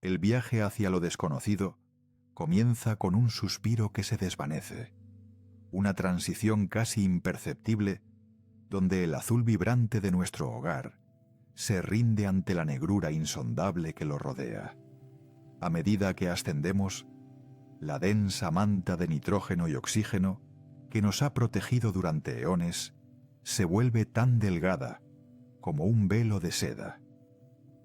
El viaje hacia lo desconocido comienza con un suspiro que se desvanece, una transición casi imperceptible donde el azul vibrante de nuestro hogar se rinde ante la negrura insondable que lo rodea. A medida que ascendemos, la densa manta de nitrógeno y oxígeno que nos ha protegido durante eones se vuelve tan delgada como un velo de seda,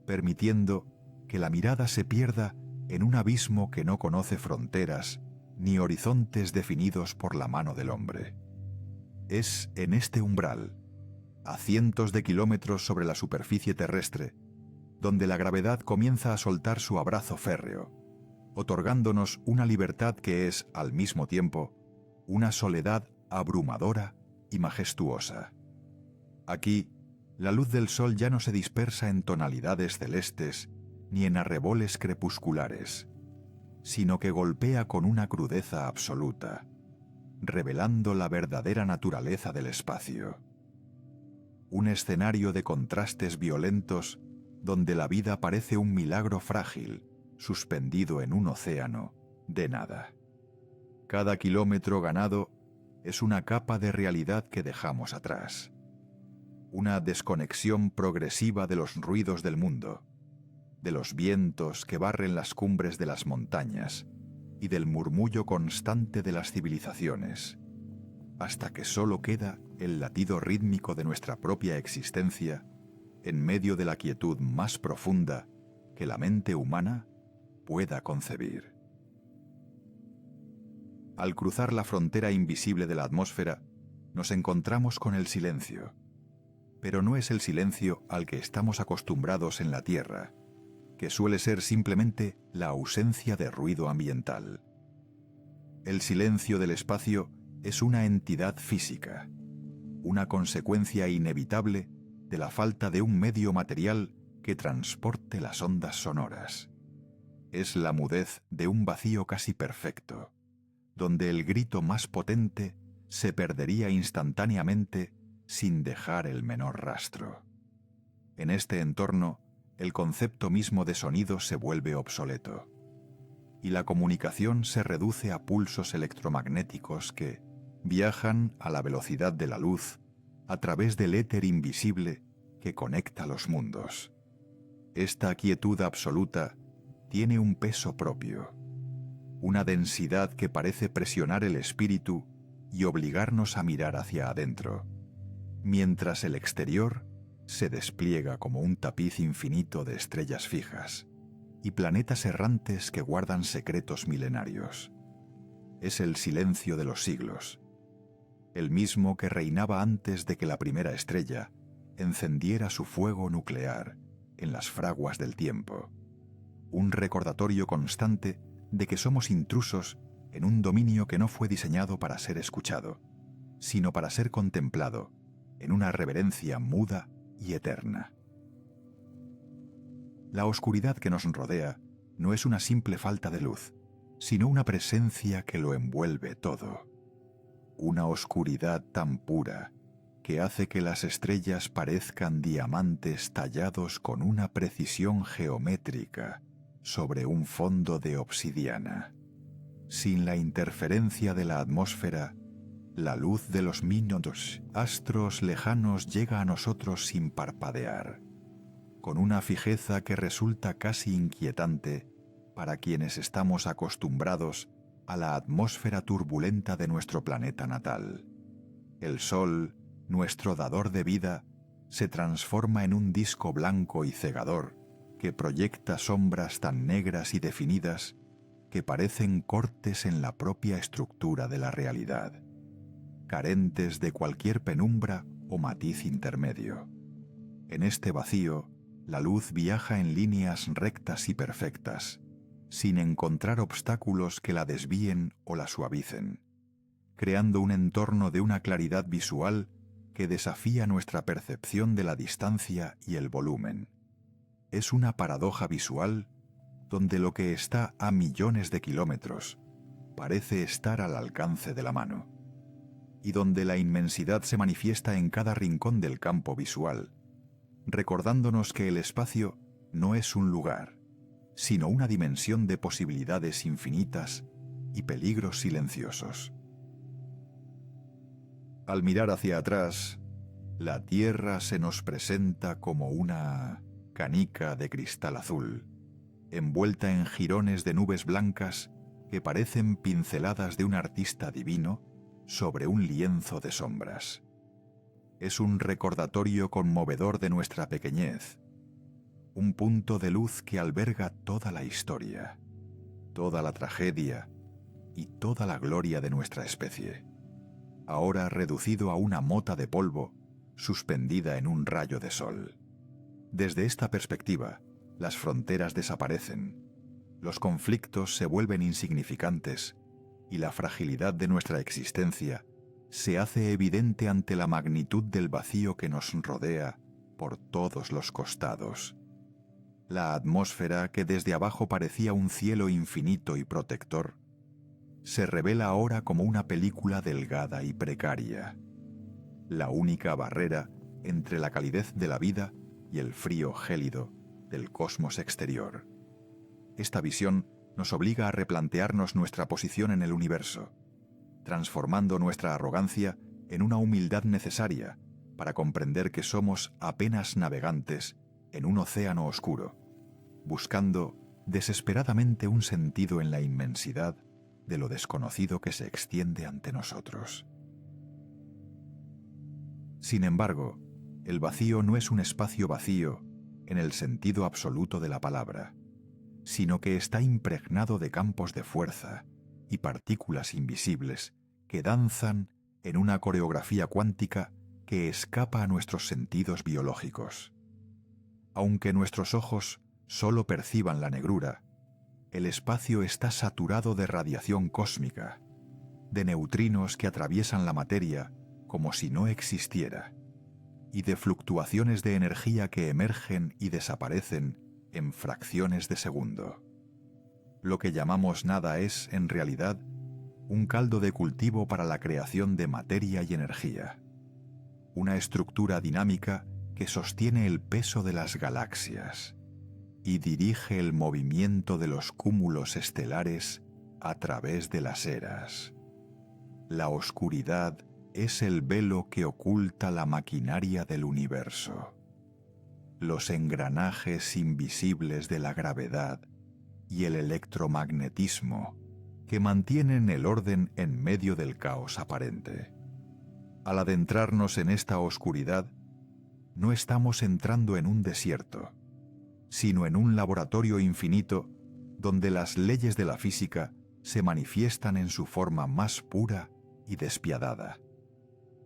permitiendo que la mirada se pierda en un abismo que no conoce fronteras ni horizontes definidos por la mano del hombre. Es en este umbral, a cientos de kilómetros sobre la superficie terrestre, donde la gravedad comienza a soltar su abrazo férreo, otorgándonos una libertad que es, al mismo tiempo, una soledad abrumadora y majestuosa. Aquí, la luz del sol ya no se dispersa en tonalidades celestes ni en arreboles crepusculares, sino que golpea con una crudeza absoluta, revelando la verdadera naturaleza del espacio. Un escenario de contrastes violentos donde la vida parece un milagro frágil, suspendido en un océano de nada. Cada kilómetro ganado es una capa de realidad que dejamos atrás. Una desconexión progresiva de los ruidos del mundo, de los vientos que barren las cumbres de las montañas y del murmullo constante de las civilizaciones, hasta que solo queda el latido rítmico de nuestra propia existencia en medio de la quietud más profunda que la mente humana pueda concebir. Al cruzar la frontera invisible de la atmósfera, nos encontramos con el silencio, pero no es el silencio al que estamos acostumbrados en la Tierra, que suele ser simplemente la ausencia de ruido ambiental. El silencio del espacio es una entidad física, una consecuencia inevitable de la falta de un medio material que transporte las ondas sonoras. Es la mudez de un vacío casi perfecto, donde el grito más potente se perdería instantáneamente sin dejar el menor rastro. En este entorno, el concepto mismo de sonido se vuelve obsoleto, y la comunicación se reduce a pulsos electromagnéticos que viajan a la velocidad de la luz a través del éter invisible que conecta los mundos. Esta quietud absoluta tiene un peso propio, una densidad que parece presionar el espíritu y obligarnos a mirar hacia adentro, mientras el exterior se despliega como un tapiz infinito de estrellas fijas y planetas errantes que guardan secretos milenarios. Es el silencio de los siglos, el mismo que reinaba antes de que la primera estrella encendiera su fuego nuclear en las fraguas del tiempo, un recordatorio constante de que somos intrusos en un dominio que no fue diseñado para ser escuchado, sino para ser contemplado en una reverencia muda y eterna. La oscuridad que nos rodea no es una simple falta de luz, sino una presencia que lo envuelve todo. Una oscuridad tan pura que hace que las estrellas parezcan diamantes tallados con una precisión geométrica sobre un fondo de obsidiana. Sin la interferencia de la atmósfera, la luz de los minutos astros lejanos llega a nosotros sin parpadear, con una fijeza que resulta casi inquietante para quienes estamos acostumbrados a la atmósfera turbulenta de nuestro planeta natal. El Sol, nuestro dador de vida, se transforma en un disco blanco y cegador que proyecta sombras tan negras y definidas que parecen cortes en la propia estructura de la realidad, carentes de cualquier penumbra o matiz intermedio. En este vacío, la luz viaja en líneas rectas y perfectas, sin encontrar obstáculos que la desvíen o la suavicen, creando un entorno de una claridad visual que desafía nuestra percepción de la distancia y el volumen. Es una paradoja visual donde lo que está a millones de kilómetros parece estar al alcance de la mano, y donde la inmensidad se manifiesta en cada rincón del campo visual, recordándonos que el espacio no es un lugar, sino una dimensión de posibilidades infinitas y peligros silenciosos. Al mirar hacia atrás, la Tierra se nos presenta como una canica de cristal azul, envuelta en jirones de nubes blancas que parecen pinceladas de un artista divino sobre un lienzo de sombras. Es un recordatorio conmovedor de nuestra pequeñez, un punto de luz que alberga toda la historia, toda la tragedia y toda la gloria de nuestra especie, ahora reducido a una mota de polvo suspendida en un rayo de sol. Desde esta perspectiva, las fronteras desaparecen, los conflictos se vuelven insignificantes y la fragilidad de nuestra existencia se hace evidente ante la magnitud del vacío que nos rodea por todos los costados. La atmósfera, que desde abajo parecía un cielo infinito y protector, se revela ahora como una película delgada y precaria, la única barrera entre la calidez de la vida y el frío gélido del cosmos exterior. Esta visión nos obliga a replantearnos nuestra posición en el universo, transformando nuestra arrogancia en una humildad necesaria para comprender que somos apenas navegantes en un océano oscuro, buscando desesperadamente un sentido en la inmensidad de lo desconocido que se extiende ante nosotros. Sin embargo, el vacío no es un espacio vacío en el sentido absoluto de la palabra, sino que está impregnado de campos de fuerza y partículas invisibles que danzan en una coreografía cuántica que escapa a nuestros sentidos biológicos. Aunque nuestros ojos solo perciban la negrura, el espacio está saturado de radiación cósmica, de neutrinos que atraviesan la materia como si no existiera, y de fluctuaciones de energía que emergen y desaparecen en fracciones de segundo. Lo que llamamos nada es, en realidad, un caldo de cultivo para la creación de materia y energía, una estructura dinámica que sostiene el peso de las galaxias y dirige el movimiento de los cúmulos estelares a través de las eras. La oscuridad es el velo que oculta la maquinaria del universo, los engranajes invisibles de la gravedad y el electromagnetismo que mantienen el orden en medio del caos aparente. Al adentrarnos en esta oscuridad, no estamos entrando en un desierto, sino en un laboratorio infinito donde las leyes de la física se manifiestan en su forma más pura y despiadada,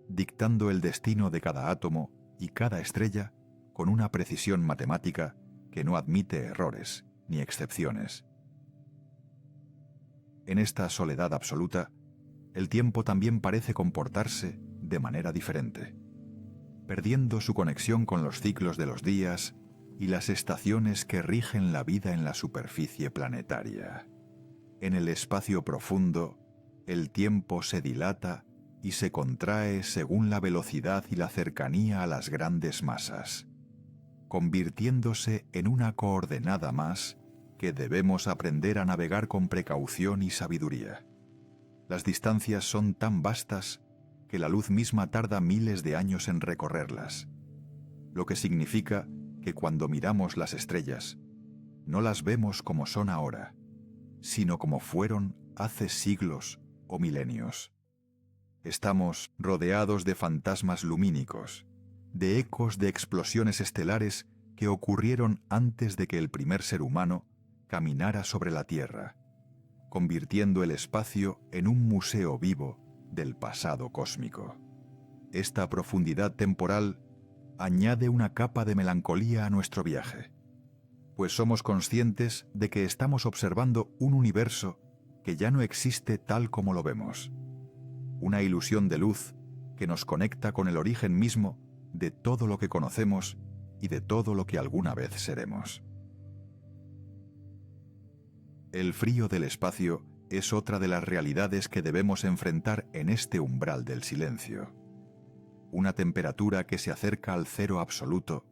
dictando el destino de cada átomo y cada estrella con una precisión matemática que no admite errores ni excepciones. En esta soledad absoluta, el tiempo también parece comportarse de manera diferente, perdiendo su conexión con los ciclos de los días y las estaciones que rigen la vida en la superficie planetaria. En el espacio profundo, el tiempo se dilata y se contrae según la velocidad y la cercanía a las grandes masas, convirtiéndose en una coordenada más que debemos aprender a navegar con precaución y sabiduría. Las distancias son tan vastas que la luz misma tarda miles de años en recorrerlas, lo que significa que cuando miramos las estrellas, no las vemos como son ahora, sino como fueron hace siglos o milenios. Estamos rodeados de fantasmas lumínicos, de ecos de explosiones estelares que ocurrieron antes de que el primer ser humano caminara sobre la Tierra, convirtiendo el espacio en un museo vivo del pasado cósmico. Esta profundidad temporal añade una capa de melancolía a nuestro viaje, pues somos conscientes de que estamos observando un universo que ya no existe tal como lo vemos, una ilusión de luz que nos conecta con el origen mismo de todo lo que conocemos y de todo lo que alguna vez seremos. El frío del espacio es otra de las realidades que debemos enfrentar en este umbral del silencio. Una temperatura que se acerca al cero absoluto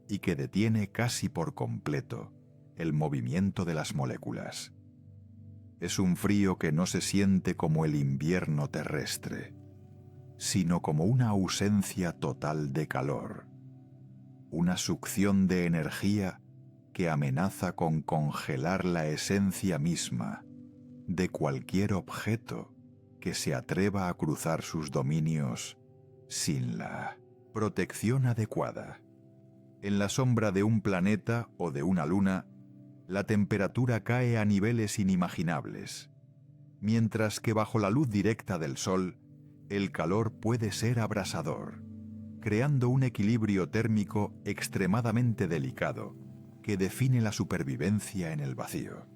y que detiene casi por completo el movimiento de las moléculas. Es un frío que no se siente como el invierno terrestre, sino como una ausencia total de calor, una succión de energía que amenaza con congelar la esencia misma de cualquier objeto que se atreva a cruzar sus dominios sin la protección adecuada. En la sombra de un planeta o de una luna, la temperatura cae a niveles inimaginables, mientras que bajo la luz directa del sol, el calor puede ser abrasador, creando un equilibrio térmico extremadamente delicado que define la supervivencia en el vacío.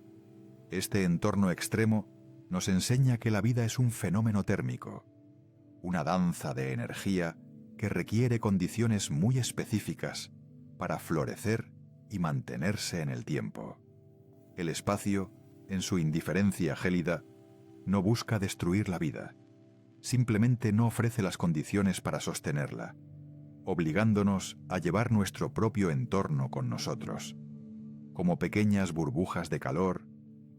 Este entorno extremo nos enseña que la vida es un fenómeno térmico, una danza de energía que requiere condiciones muy específicas para florecer y mantenerse en el tiempo. El espacio, en su indiferencia gélida, no busca destruir la vida, simplemente no ofrece las condiciones para sostenerla, obligándonos a llevar nuestro propio entorno con nosotros, como pequeñas burbujas de calor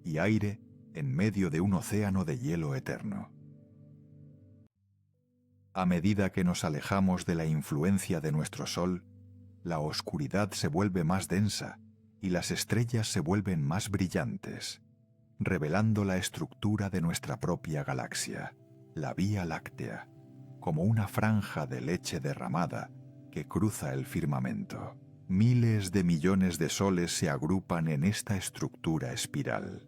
y aire en medio de un océano de hielo eterno. A medida que nos alejamos de la influencia de nuestro Sol, la oscuridad se vuelve más densa y las estrellas se vuelven más brillantes, revelando la estructura de nuestra propia galaxia, la Vía Láctea, como una franja de leche derramada que cruza el firmamento. Miles de millones de soles se agrupan en esta estructura espiral,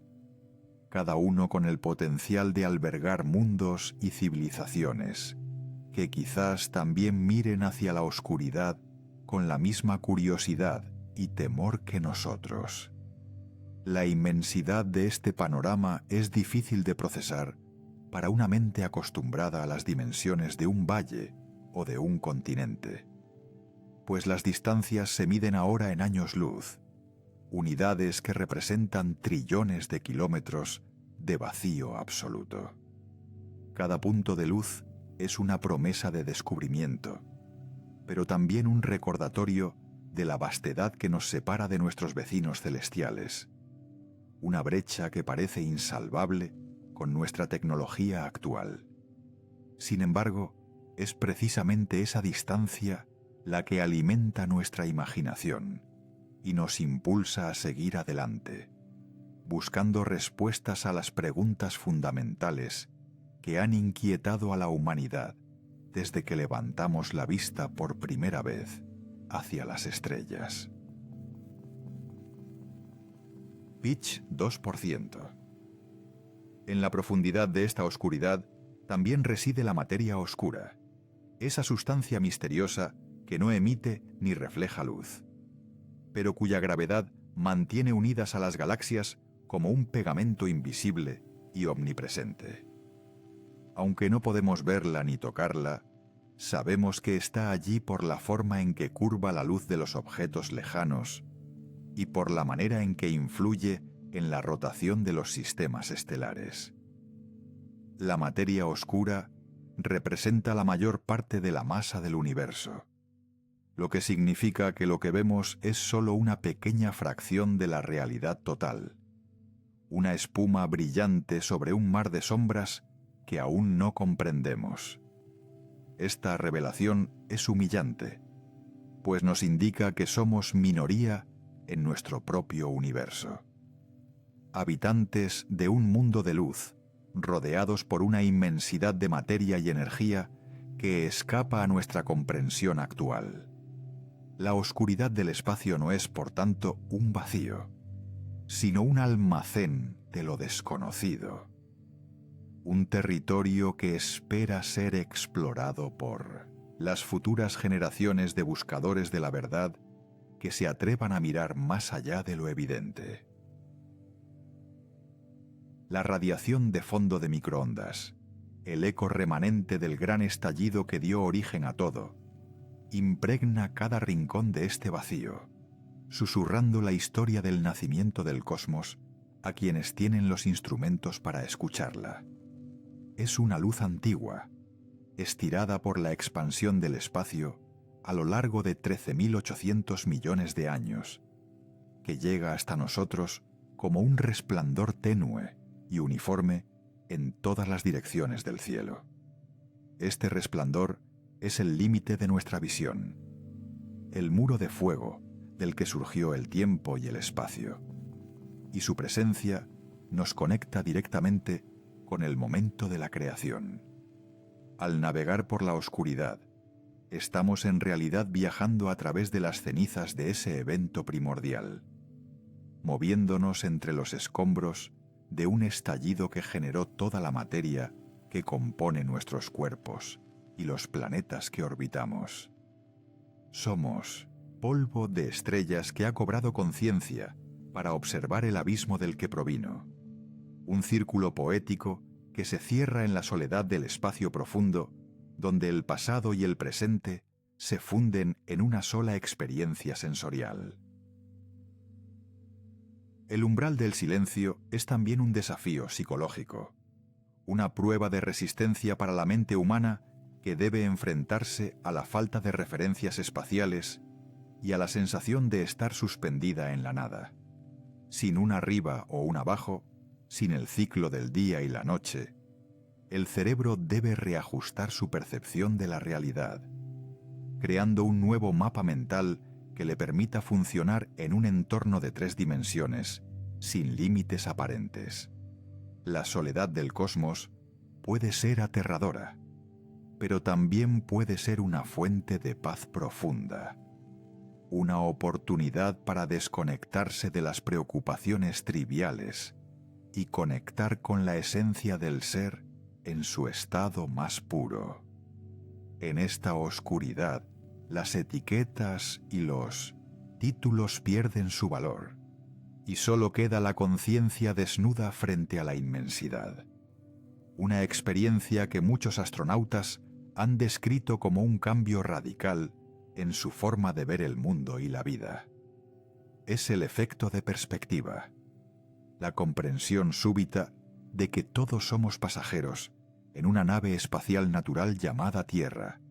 cada uno con el potencial de albergar mundos y civilizaciones, que quizás también miren hacia la oscuridad con la misma curiosidad y temor que nosotros. La inmensidad de este panorama es difícil de procesar para una mente acostumbrada a las dimensiones de un valle o de un continente, pues las distancias se miden ahora en años luz, unidades que representan trillones de kilómetros de vacío absoluto. Cada punto de luz es una promesa de descubrimiento, pero también un recordatorio de la vastedad que nos separa de nuestros vecinos celestiales, una brecha que parece insalvable con nuestra tecnología actual. Sin embargo, es precisamente esa distancia la que alimenta nuestra imaginación y nos impulsa a seguir adelante, buscando respuestas a las preguntas fundamentales que han inquietado a la humanidad desde que levantamos la vista por primera vez hacia las estrellas. Pitch 2%. En la profundidad de esta oscuridad también reside la materia oscura, esa sustancia misteriosa que no emite ni refleja luz, pero cuya gravedad mantiene unidas a las galaxias como un pegamento invisible y omnipresente. Aunque no podemos verla ni tocarla, sabemos que está allí por la forma en que curva la luz de los objetos lejanos y por la manera en que influye en la rotación de los sistemas estelares. La materia oscura representa la mayor parte de la masa del universo, lo que significa que lo que vemos es solo una pequeña fracción de la realidad total, una espuma brillante sobre un mar de sombras que aún no comprendemos. Esta revelación es humillante, pues nos indica que somos minoría en nuestro propio universo, habitantes de un mundo de luz, rodeados por una inmensidad de materia y energía que escapa a nuestra comprensión actual. La oscuridad del espacio no es, por tanto, un vacío, sino un almacén de lo desconocido, un territorio que espera ser explorado por las futuras generaciones de buscadores de la verdad que se atrevan a mirar más allá de lo evidente. La radiación de fondo de microondas, el eco remanente del gran estallido que dio origen a todo, impregna cada rincón de este vacío, susurrando la historia del nacimiento del cosmos a quienes tienen los instrumentos para escucharla. Es una luz antigua, estirada por la expansión del espacio a lo largo de 13.800 millones de años, que llega hasta nosotros como un resplandor tenue y uniforme en todas las direcciones del cielo. Este resplandor es el límite de nuestra visión, el muro de fuego del que surgió el tiempo y el espacio, y su presencia nos conecta directamente con el momento de la creación. Al navegar por la oscuridad, estamos en realidad viajando a través de las cenizas de ese evento primordial, moviéndonos entre los escombros de un estallido que generó toda la materia que compone nuestros cuerpos y los planetas que orbitamos. Somos polvo de estrellas que ha cobrado conciencia para observar el abismo del que provino, un círculo poético que se cierra en la soledad del espacio profundo, donde el pasado y el presente se funden en una sola experiencia sensorial. El umbral del silencio es también un desafío psicológico, una prueba de resistencia para la mente humana que debe enfrentarse a la falta de referencias espaciales y a la sensación de estar suspendida en la nada, sin un arriba o un abajo, sin el ciclo del día y la noche. El cerebro debe reajustar su percepción de la realidad, creando un nuevo mapa mental que le permita funcionar en un entorno de 3 dimensiones, sin límites aparentes. La soledad del cosmos puede ser aterradora, pero también puede ser una fuente de paz profunda, una oportunidad para desconectarse de las preocupaciones triviales y conectar con la esencia del ser en su estado más puro. En esta oscuridad, las etiquetas y los títulos pierden su valor, y solo queda la conciencia desnuda frente a la inmensidad. Una experiencia que muchos astronautas han descrito como un cambio radical en su forma de ver el mundo y la vida. Es el efecto de perspectiva, la comprensión súbita de que todos somos pasajeros en una nave espacial natural llamada Tierra,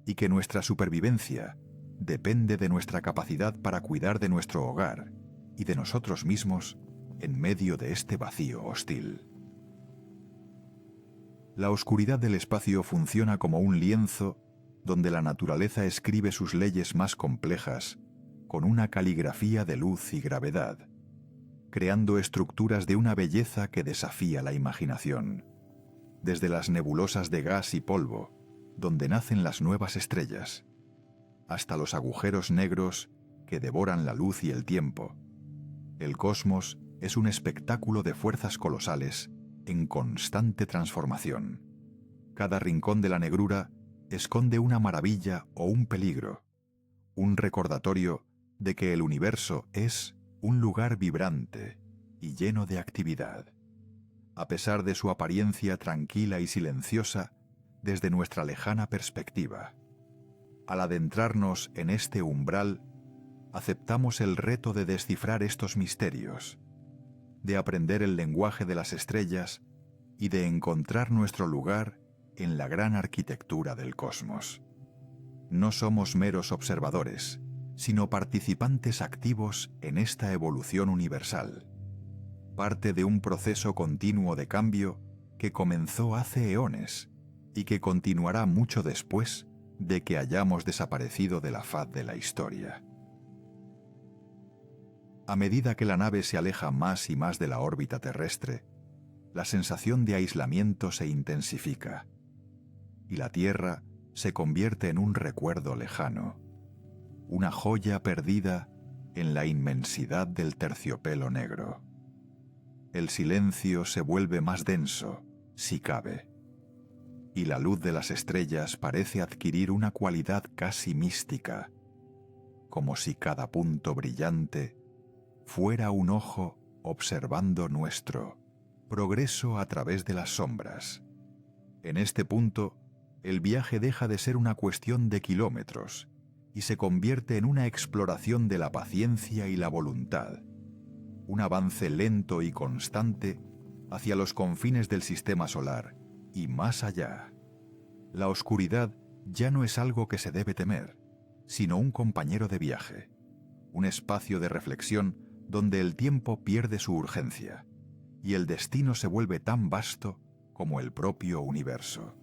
y que nuestra supervivencia depende de nuestra capacidad para cuidar de nuestro hogar y de nosotros mismos en medio de este vacío hostil. La oscuridad del espacio funciona como un lienzo donde la naturaleza escribe sus leyes más complejas con una caligrafía de luz y gravedad, creando estructuras de una belleza que desafía la imaginación, desde las nebulosas de gas y polvo, donde nacen las nuevas estrellas, hasta los agujeros negros que devoran la luz y el tiempo. El cosmos es un espectáculo de fuerzas colosales en constante transformación. Cada rincón de la negrura esconde una maravilla o un peligro, un recordatorio de que el universo es un lugar vibrante y lleno de actividad. A pesar de su apariencia tranquila y silenciosa desde nuestra lejana perspectiva, al adentrarnos en este umbral, aceptamos el reto de descifrar estos misterios, de aprender el lenguaje de las estrellas y de encontrar nuestro lugar en la gran arquitectura del cosmos. No somos meros observadores, sino participantes activos en esta evolución universal, parte de un proceso continuo de cambio que comenzó hace eones y que continuará mucho después de que hayamos desaparecido de la faz de la historia. A medida que la nave se aleja más y más de la órbita terrestre, la sensación de aislamiento se intensifica, y la Tierra se convierte en un recuerdo lejano, una joya perdida en la inmensidad del terciopelo negro. El silencio se vuelve más denso, si cabe, y la luz de las estrellas parece adquirir una cualidad casi mística, como si cada punto brillante fuera un ojo observando nuestro progreso a través de las sombras. En este punto, el viaje deja de ser una cuestión de kilómetros y se convierte en una exploración de la paciencia y la voluntad, un avance lento y constante hacia los confines del sistema solar y más allá. La oscuridad ya no es algo que se debe temer, sino un compañero de viaje, un espacio de reflexión donde el tiempo pierde su urgencia y el destino se vuelve tan vasto como el propio universo.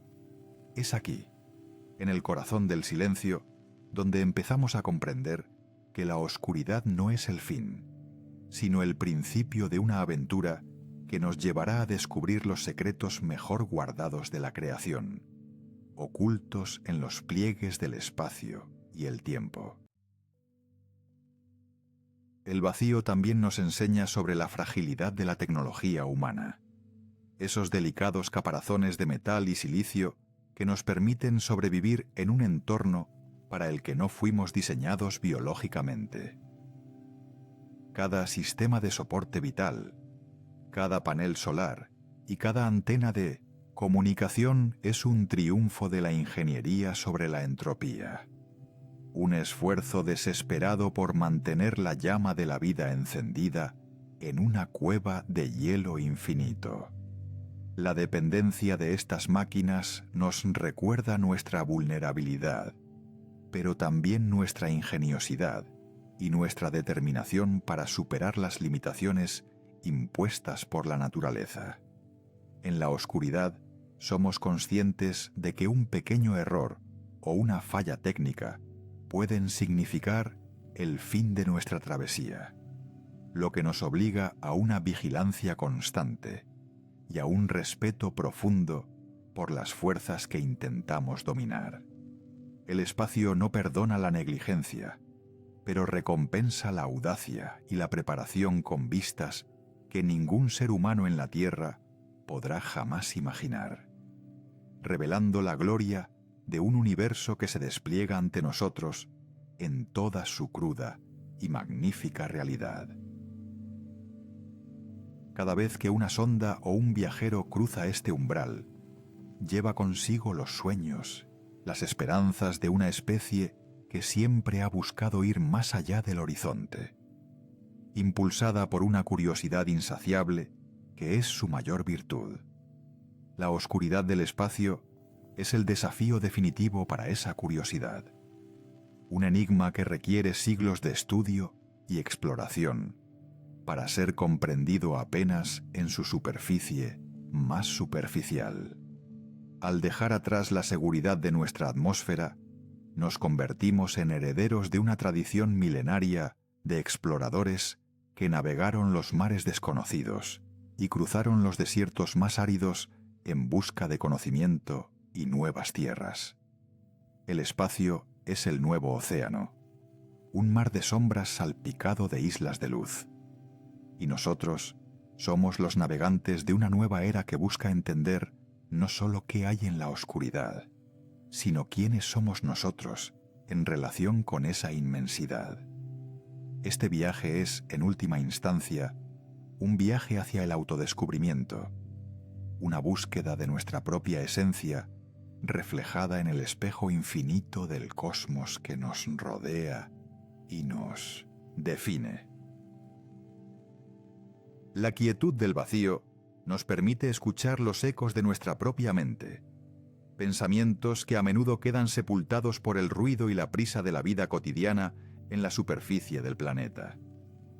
Es aquí, en el corazón del silencio, donde empezamos a comprender que la oscuridad no es el fin, sino el principio de una aventura que nos llevará a descubrir los secretos mejor guardados de la creación, ocultos en los pliegues del espacio y el tiempo. El vacío también nos enseña sobre la fragilidad de la tecnología humana, esos delicados caparazones de metal y silicio que nos permiten sobrevivir en un entorno para el que no fuimos diseñados biológicamente. Cada sistema de soporte vital, cada panel solar y cada antena de comunicación es un triunfo de la ingeniería sobre la entropía. Un esfuerzo desesperado por mantener la llama de la vida encendida en una cueva de hielo infinito. La dependencia de estas máquinas nos recuerda nuestra vulnerabilidad, pero también nuestra ingeniosidad y nuestra determinación para superar las limitaciones impuestas por la naturaleza. En la oscuridad, somos conscientes de que un pequeño error o una falla técnica pueden significar el fin de nuestra travesía, lo que nos obliga a una vigilancia constante y a un respeto profundo por las fuerzas que intentamos dominar. El espacio no perdona la negligencia, pero recompensa la audacia y la preparación con vistas que ningún ser humano en la Tierra podrá jamás imaginar, revelando la gloria de un universo que se despliega ante nosotros en toda su cruda y magnífica realidad. Cada vez que una sonda o un viajero cruza este umbral, lleva consigo los sueños, las esperanzas de una especie que siempre ha buscado ir más allá del horizonte, impulsada por una curiosidad insaciable que es su mayor virtud. La oscuridad del espacio es el desafío definitivo para esa curiosidad, un enigma que requiere siglos de estudio y exploración para ser comprendido apenas en su superficie más superficial. Al dejar atrás la seguridad de nuestra atmósfera, nos convertimos en herederos de una tradición milenaria de exploradores que navegaron los mares desconocidos y cruzaron los desiertos más áridos en busca de conocimiento y nuevas tierras. El espacio es el nuevo océano, un mar de sombras salpicado de islas de luz. Y nosotros somos los navegantes de una nueva era que busca entender no solo qué hay en la oscuridad, sino quiénes somos nosotros en relación con esa inmensidad. Este viaje es, en última instancia, un viaje hacia el autodescubrimiento, una búsqueda de nuestra propia esencia reflejada en el espejo infinito del cosmos que nos rodea y nos define. La quietud del vacío nos permite escuchar los ecos de nuestra propia mente, pensamientos que a menudo quedan sepultados por el ruido y la prisa de la vida cotidiana en la superficie del planeta.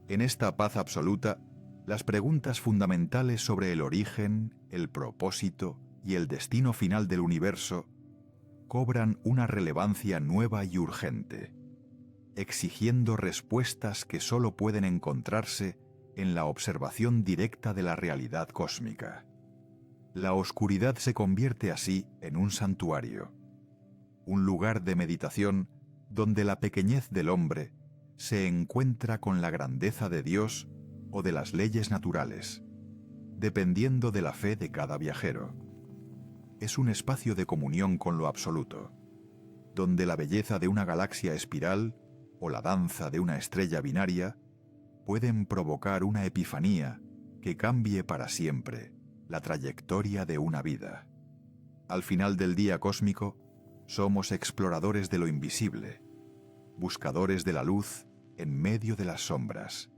En esta paz absoluta, las preguntas fundamentales sobre el origen, el propósito y el destino final del universo cobran una relevancia nueva y urgente, exigiendo respuestas que solo pueden encontrarse en la observación directa de la realidad cósmica. La oscuridad se convierte así en un santuario, un lugar de meditación donde la pequeñez del hombre se encuentra con la grandeza de Dios o de las leyes naturales, dependiendo de la fe de cada viajero. Es un espacio de comunión con lo absoluto, donde la belleza de una galaxia espiral o la danza de una estrella binaria pueden provocar una epifanía que cambie para siempre la trayectoria de una vida. Al final del día cósmico, somos exploradores de lo invisible, buscadores de la luz en medio de las sombras,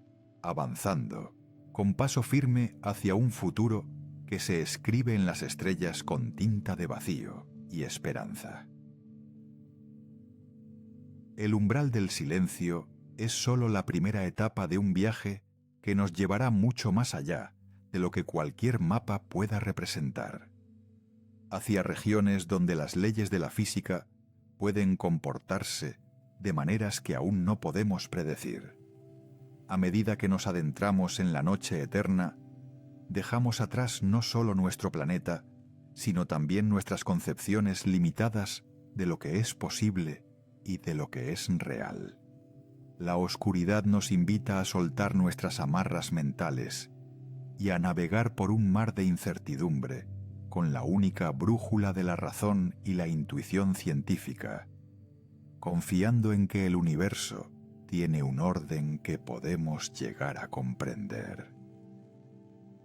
avanzando con paso firme hacia un futuro que se escribe en las estrellas con tinta de vacío y esperanza. El umbral del silencio es sólo la primera etapa de un viaje que nos llevará mucho más allá de lo que cualquier mapa pueda representar, hacia regiones donde las leyes de la física pueden comportarse de maneras que aún no podemos predecir. A medida que nos adentramos en la noche eterna, dejamos atrás no solo nuestro planeta, sino también nuestras concepciones limitadas de lo que es posible y de lo que es real. La oscuridad nos invita a soltar nuestras amarras mentales y a navegar por un mar de incertidumbre con la única brújula de la razón y la intuición científica, confiando en que el universo tiene un orden que podemos llegar a comprender.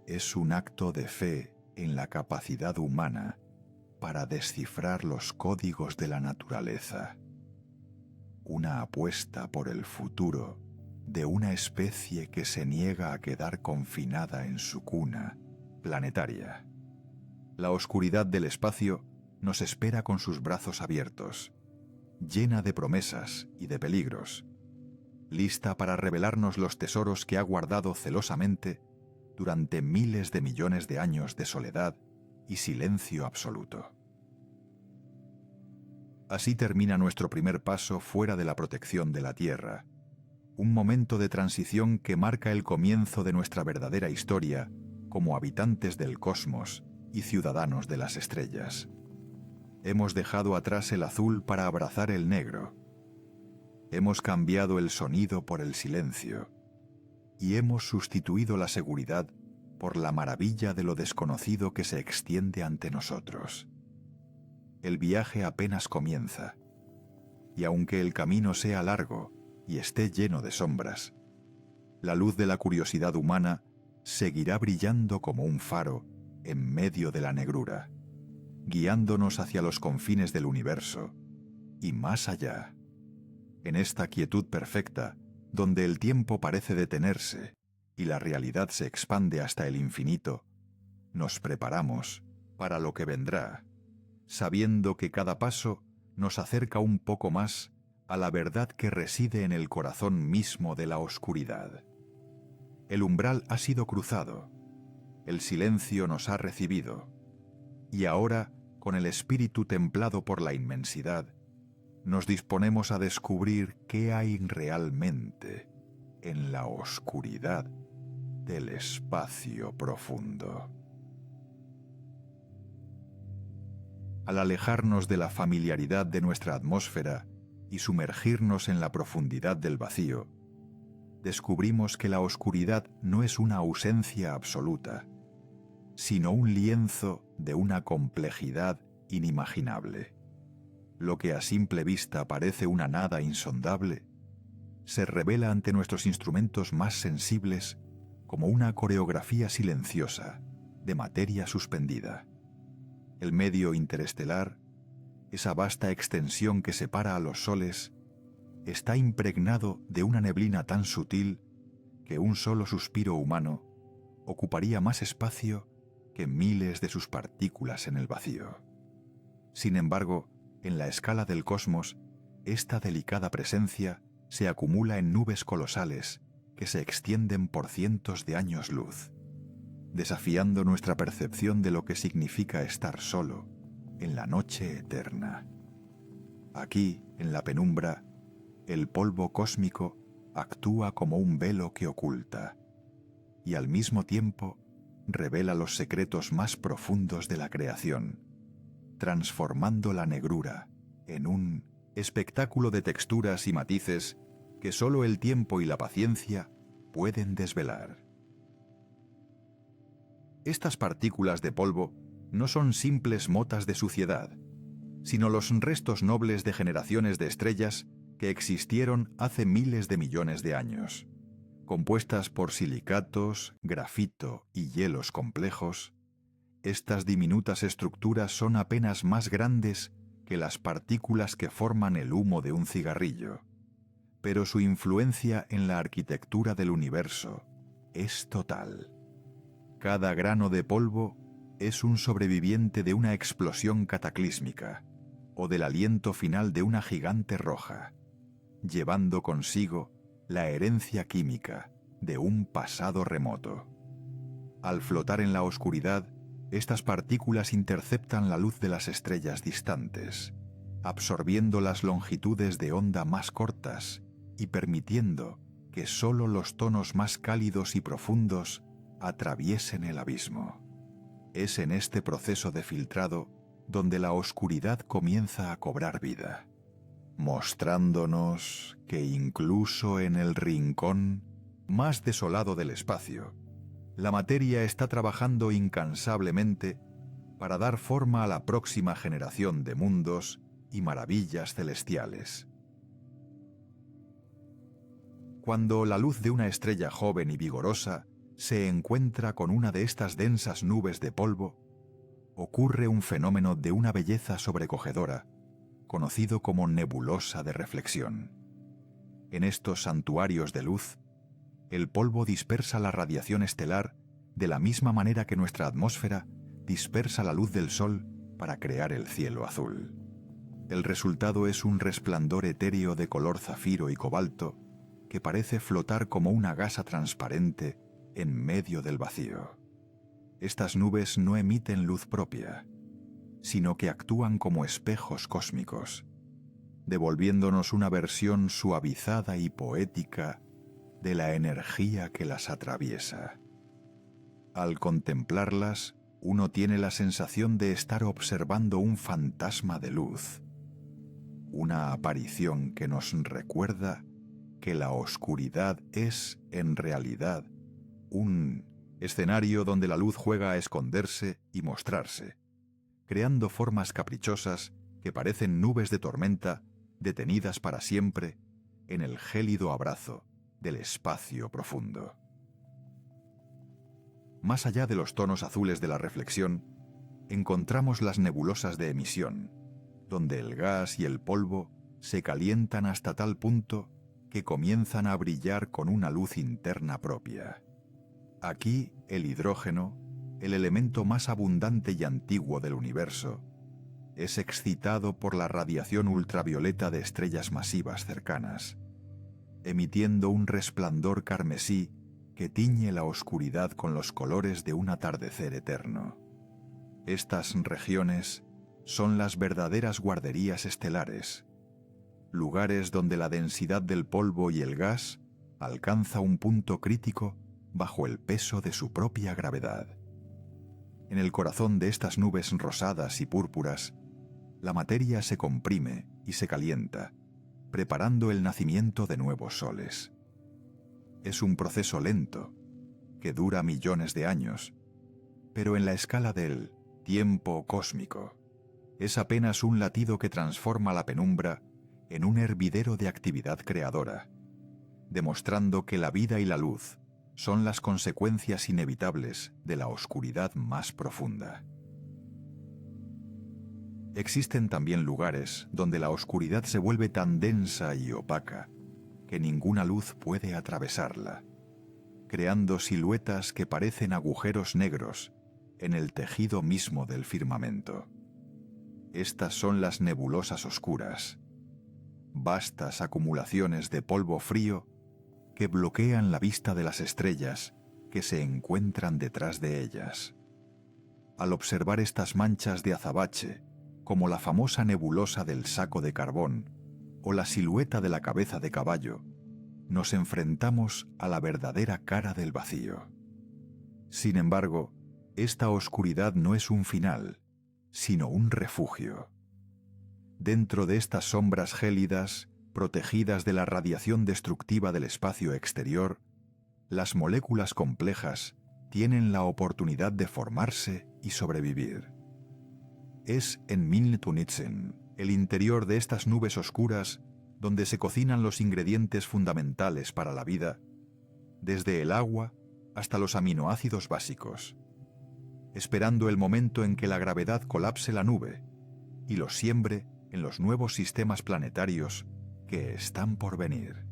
Es un acto de fe en la capacidad humana para descifrar los códigos de la naturaleza. Una apuesta por el futuro de una especie que se niega a quedar confinada en su cuna planetaria. La oscuridad del espacio nos espera con sus brazos abiertos, llena de promesas y de peligros, lista para revelarnos los tesoros que ha guardado celosamente durante miles de millones de años de soledad y silencio absoluto. Así termina nuestro primer paso fuera de la protección de la Tierra, un momento de transición que marca el comienzo de nuestra verdadera historia como habitantes del cosmos y ciudadanos de las estrellas. Hemos dejado atrás el azul para abrazar el negro. Hemos cambiado el sonido por el silencio y hemos sustituido la seguridad por la maravilla de lo desconocido que se extiende ante nosotros. El viaje apenas comienza, y aunque el camino sea largo y esté lleno de sombras, la luz de la curiosidad humana seguirá brillando como un faro en medio de la negrura, guiándonos hacia los confines del universo y más allá. En esta quietud perfecta, donde el tiempo parece detenerse y la realidad se expande hasta el infinito, nos preparamos para lo que vendrá, sabiendo que cada paso nos acerca un poco más a la verdad que reside en el corazón mismo de la oscuridad. El umbral ha sido cruzado, el silencio nos ha recibido, y ahora, con el espíritu templado por la inmensidad, nos disponemos a descubrir qué hay realmente en la oscuridad del espacio profundo. Al alejarnos de la familiaridad de nuestra atmósfera y sumergirnos en la profundidad del vacío, descubrimos que la oscuridad no es una ausencia absoluta, sino un lienzo de una complejidad inimaginable. Lo que a simple vista parece una nada insondable, se revela ante nuestros instrumentos más sensibles como una coreografía silenciosa de materia suspendida. El medio interestelar, esa vasta extensión que separa a los soles, está impregnado de una neblina tan sutil que un solo suspiro humano ocuparía más espacio que miles de sus partículas en el vacío. Sin embargo, en la escala del cosmos, esta delicada presencia se acumula en nubes colosales que se extienden por cientos de años luz, desafiando nuestra percepción de lo que significa estar solo en la noche eterna. Aquí, en la penumbra, el polvo cósmico actúa como un velo que oculta, y al mismo tiempo revela los secretos más profundos de la creación, transformando la negrura en un espectáculo de texturas y matices que solo el tiempo y la paciencia pueden desvelar. Estas partículas de polvo no son simples motas de suciedad, sino los restos nobles de generaciones de estrellas que existieron hace miles de millones de años. Compuestas por silicatos, grafito y hielos complejos, estas diminutas estructuras son apenas más grandes que las partículas que forman el humo de un cigarrillo, pero su influencia en la arquitectura del universo es total. Cada grano de polvo es un sobreviviente de una explosión cataclísmica o del aliento final de una gigante roja, llevando consigo la herencia química de un pasado remoto. Al flotar en la oscuridad, estas partículas interceptan la luz de las estrellas distantes, absorbiendo las longitudes de onda más cortas y permitiendo que solo los tonos más cálidos y profundos atraviesen el abismo. Es en este proceso de filtrado donde la oscuridad comienza a cobrar vida, mostrándonos que incluso en el rincón más desolado del espacio, la materia está trabajando incansablemente para dar forma a la próxima generación de mundos y maravillas celestiales. Cuando la luz de una estrella joven y vigorosa se encuentra con una de estas densas nubes de polvo, ocurre un fenómeno de una belleza sobrecogedora, conocido como nebulosa de reflexión. En estos santuarios de luz, el polvo dispersa la radiación estelar de la misma manera que nuestra atmósfera dispersa la luz del sol para crear el cielo azul. El resultado es un resplandor etéreo de color zafiro y cobalto que parece flotar como una gasa transparente en medio del vacío. Estas nubes no emiten luz propia, sino que actúan como espejos cósmicos, devolviéndonos una versión suavizada y poética de la energía que las atraviesa. Al contemplarlas, uno tiene la sensación de estar observando un fantasma de luz, una aparición que nos recuerda que la oscuridad es, en realidad, un escenario donde la luz juega a esconderse y mostrarse, creando formas caprichosas que parecen nubes de tormenta detenidas para siempre en el gélido abrazo del espacio profundo. Más allá de los tonos azules de la reflexión, encontramos las nebulosas de emisión, donde el gas y el polvo se calientan hasta tal punto que comienzan a brillar con una luz interna propia. Aquí el hidrógeno, el elemento más abundante y antiguo del universo, es excitado por la radiación ultravioleta de estrellas masivas cercanas, emitiendo un resplandor carmesí que tiñe la oscuridad con los colores de un atardecer eterno. Estas regiones son las verdaderas guarderías estelares, lugares donde la densidad del polvo y el gas alcanza un punto crítico bajo el peso de su propia gravedad. En el corazón de estas nubes rosadas y púrpuras, la materia se comprime y se calienta, preparando el nacimiento de nuevos soles. Es un proceso lento, que dura millones de años, pero en la escala del tiempo cósmico, es apenas un latido que transforma la penumbra en un hervidero de actividad creadora, demostrando que la vida y la luz son las consecuencias inevitables de la oscuridad más profunda. Existen también lugares donde la oscuridad se vuelve tan densa y opaca que ninguna luz puede atravesarla, creando siluetas que parecen agujeros negros en el tejido mismo del firmamento. Estas son las nebulosas oscuras, vastas acumulaciones de polvo frío que bloquean la vista de las estrellas que se encuentran detrás de ellas. Al observar estas manchas de azabache, como la famosa nebulosa del saco de carbón o la silueta de la cabeza de caballo, nos enfrentamos a la verdadera cara del vacío. Sin embargo, esta oscuridad no es un final, sino un refugio. Dentro de estas sombras gélidas, protegidas de la radiación destructiva del espacio exterior, las moléculas complejas tienen la oportunidad de formarse y sobrevivir. Es en Miltunitzen, el interior de estas nubes oscuras, donde se cocinan los ingredientes fundamentales para la vida, desde el agua hasta los aminoácidos básicos, esperando el momento en que la gravedad colapse la nube y los siembre en los nuevos sistemas planetarios que están por venir.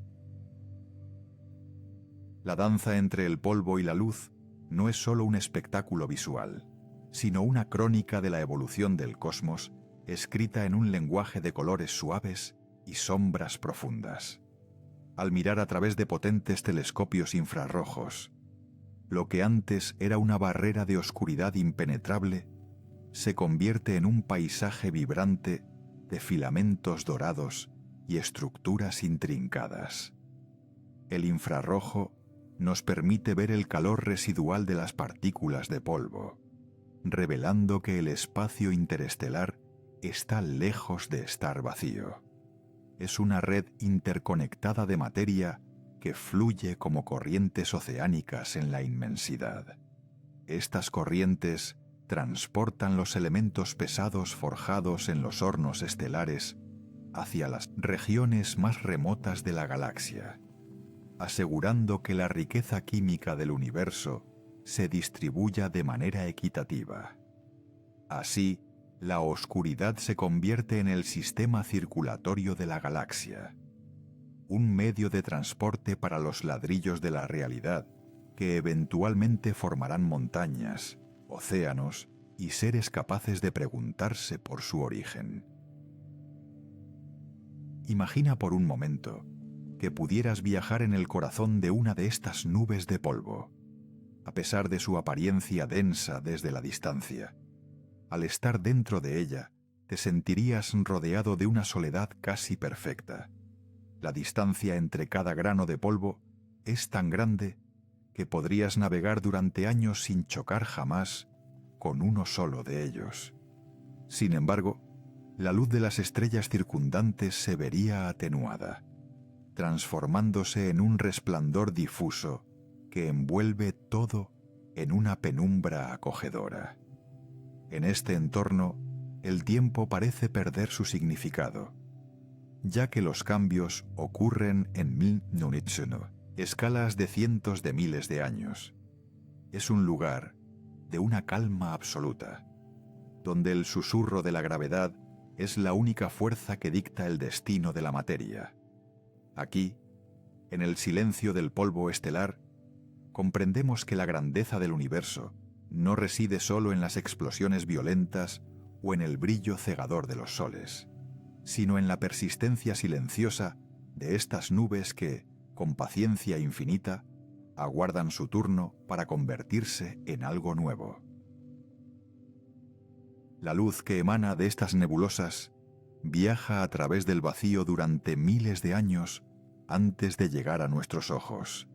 La danza entre el polvo y la luz no es solo un espectáculo visual, sino una crónica de la evolución del cosmos escrita en un lenguaje de colores suaves y sombras profundas. al mirar a través de potentes telescopios infrarrojos. Lo que antes era una barrera de oscuridad impenetrable se convierte en un paisaje vibrante de filamentos dorados y estructuras intrincadas. El infrarrojo nos permite ver el calor residual de las partículas de polvo, revelando que el espacio interestelar está lejos de estar vacío. Es una red interconectada de materia que fluye como corrientes oceánicas en la inmensidad. Estas corrientes transportan los elementos pesados forjados en los hornos estelares hacia las regiones más remotas de la galaxia, asegurando que la riqueza química del universo se distribuya de manera equitativa. Así, la oscuridad se convierte en el sistema circulatorio de la galaxia, un medio de transporte para los ladrillos de la realidad, que eventualmente formarán montañas, océanos y seres capaces de preguntarse por su origen. Imagina por un momento que pudieras viajar en el corazón de una de estas nubes de polvo. A pesar de su apariencia densa desde la distancia, al estar dentro de ella, te sentirías rodeado de una soledad casi perfecta. La distancia entre cada grano de polvo es tan grande que podrías navegar durante años sin chocar jamás con uno solo de ellos. Sin embargo, la luz de las estrellas circundantes se vería atenuada, transformándose en un resplandor difuso que envuelve todo en una penumbra acogedora. En este entorno, el tiempo parece perder su significado, ya que los cambios ocurren en Milnunitsuno, escalas de cientos de miles de años. Es un lugar de una calma absoluta, donde el susurro de la gravedad es la única fuerza que dicta el destino de la materia. Aquí, en el silencio del polvo estelar, comprendemos que la grandeza del universo no reside solo en las explosiones violentas o en el brillo cegador de los soles, sino en la persistencia silenciosa de estas nubes que, con paciencia infinita, aguardan su turno para convertirse en algo nuevo. La luz que emana de estas nebulosas viaja a través del vacío durante miles de años antes de llegar a nuestros ojos,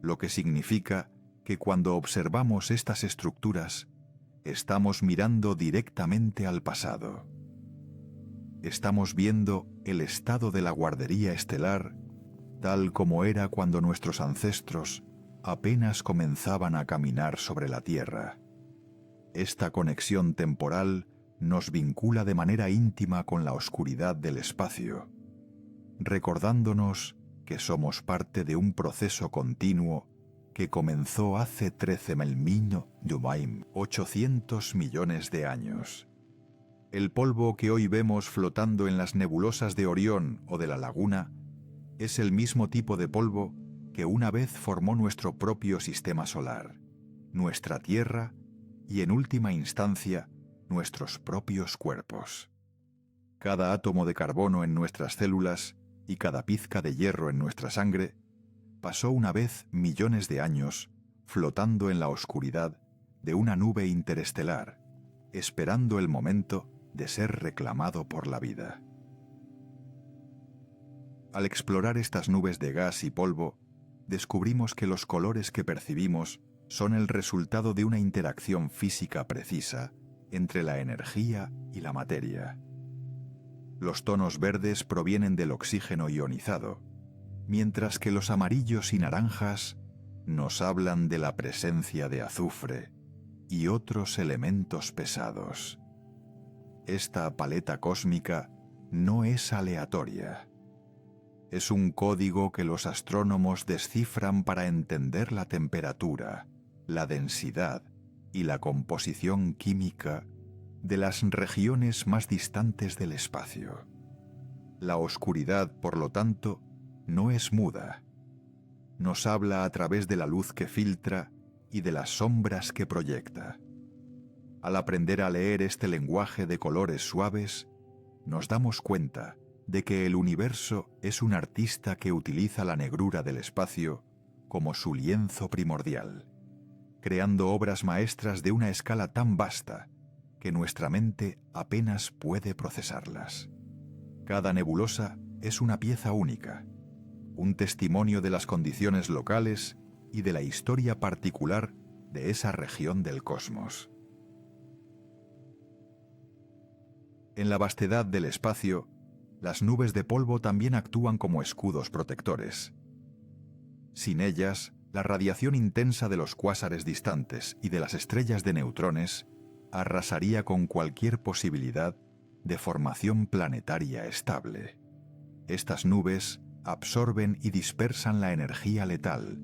lo que significa que cuando observamos estas estructuras, estamos mirando directamente al pasado. Estamos viendo el estado de la guardería estelar tal como era cuando nuestros ancestros apenas comenzaban a caminar sobre la Tierra. Esta conexión temporal nos vincula de manera íntima con la oscuridad del espacio, recordándonos que somos parte de un proceso continuo que comenzó hace 800 millones de años. El polvo que hoy vemos flotando en las nebulosas de Orión o de la Laguna es el mismo tipo de polvo que una vez formó nuestro propio sistema solar, nuestra Tierra y, en última instancia, nuestros propios cuerpos. Cada átomo de carbono en nuestras células y cada pizca de hierro en nuestra sangre pasó una vez millones de años flotando en la oscuridad de una nube interestelar, esperando el momento de ser reclamado por la vida. Al explorar estas nubes de gas y polvo, descubrimos que los colores que percibimos son el resultado de una interacción física precisa entre la energía y la materia. Los tonos verdes provienen del oxígeno ionizado, mientras que los amarillos y naranjas nos hablan de la presencia de azufre y otros elementos pesados. Esta paleta cósmica no es aleatoria. Es un código que los astrónomos descifran para entender la temperatura, la densidad y la composición química de las regiones más distantes del espacio. La oscuridad, por lo tanto, no es muda. Nos habla a través de la luz que filtra y de las sombras que proyecta. Al aprender a leer este lenguaje de colores suaves, nos damos cuenta de que el universo es un artista que utiliza la negrura del espacio como su lienzo primordial, creando obras maestras de una escala tan vasta que nuestra mente apenas puede procesarlas. Cada nebulosa es una pieza única, un testimonio de las condiciones locales y de la historia particular de esa región del cosmos. En la vastedad del espacio, las nubes de polvo también actúan como escudos protectores. Sin ellas, la radiación intensa de los cuásares distantes y de las estrellas de neutrones arrasaría con cualquier posibilidad de formación planetaria estable. Estas nubes absorben y dispersan la energía letal,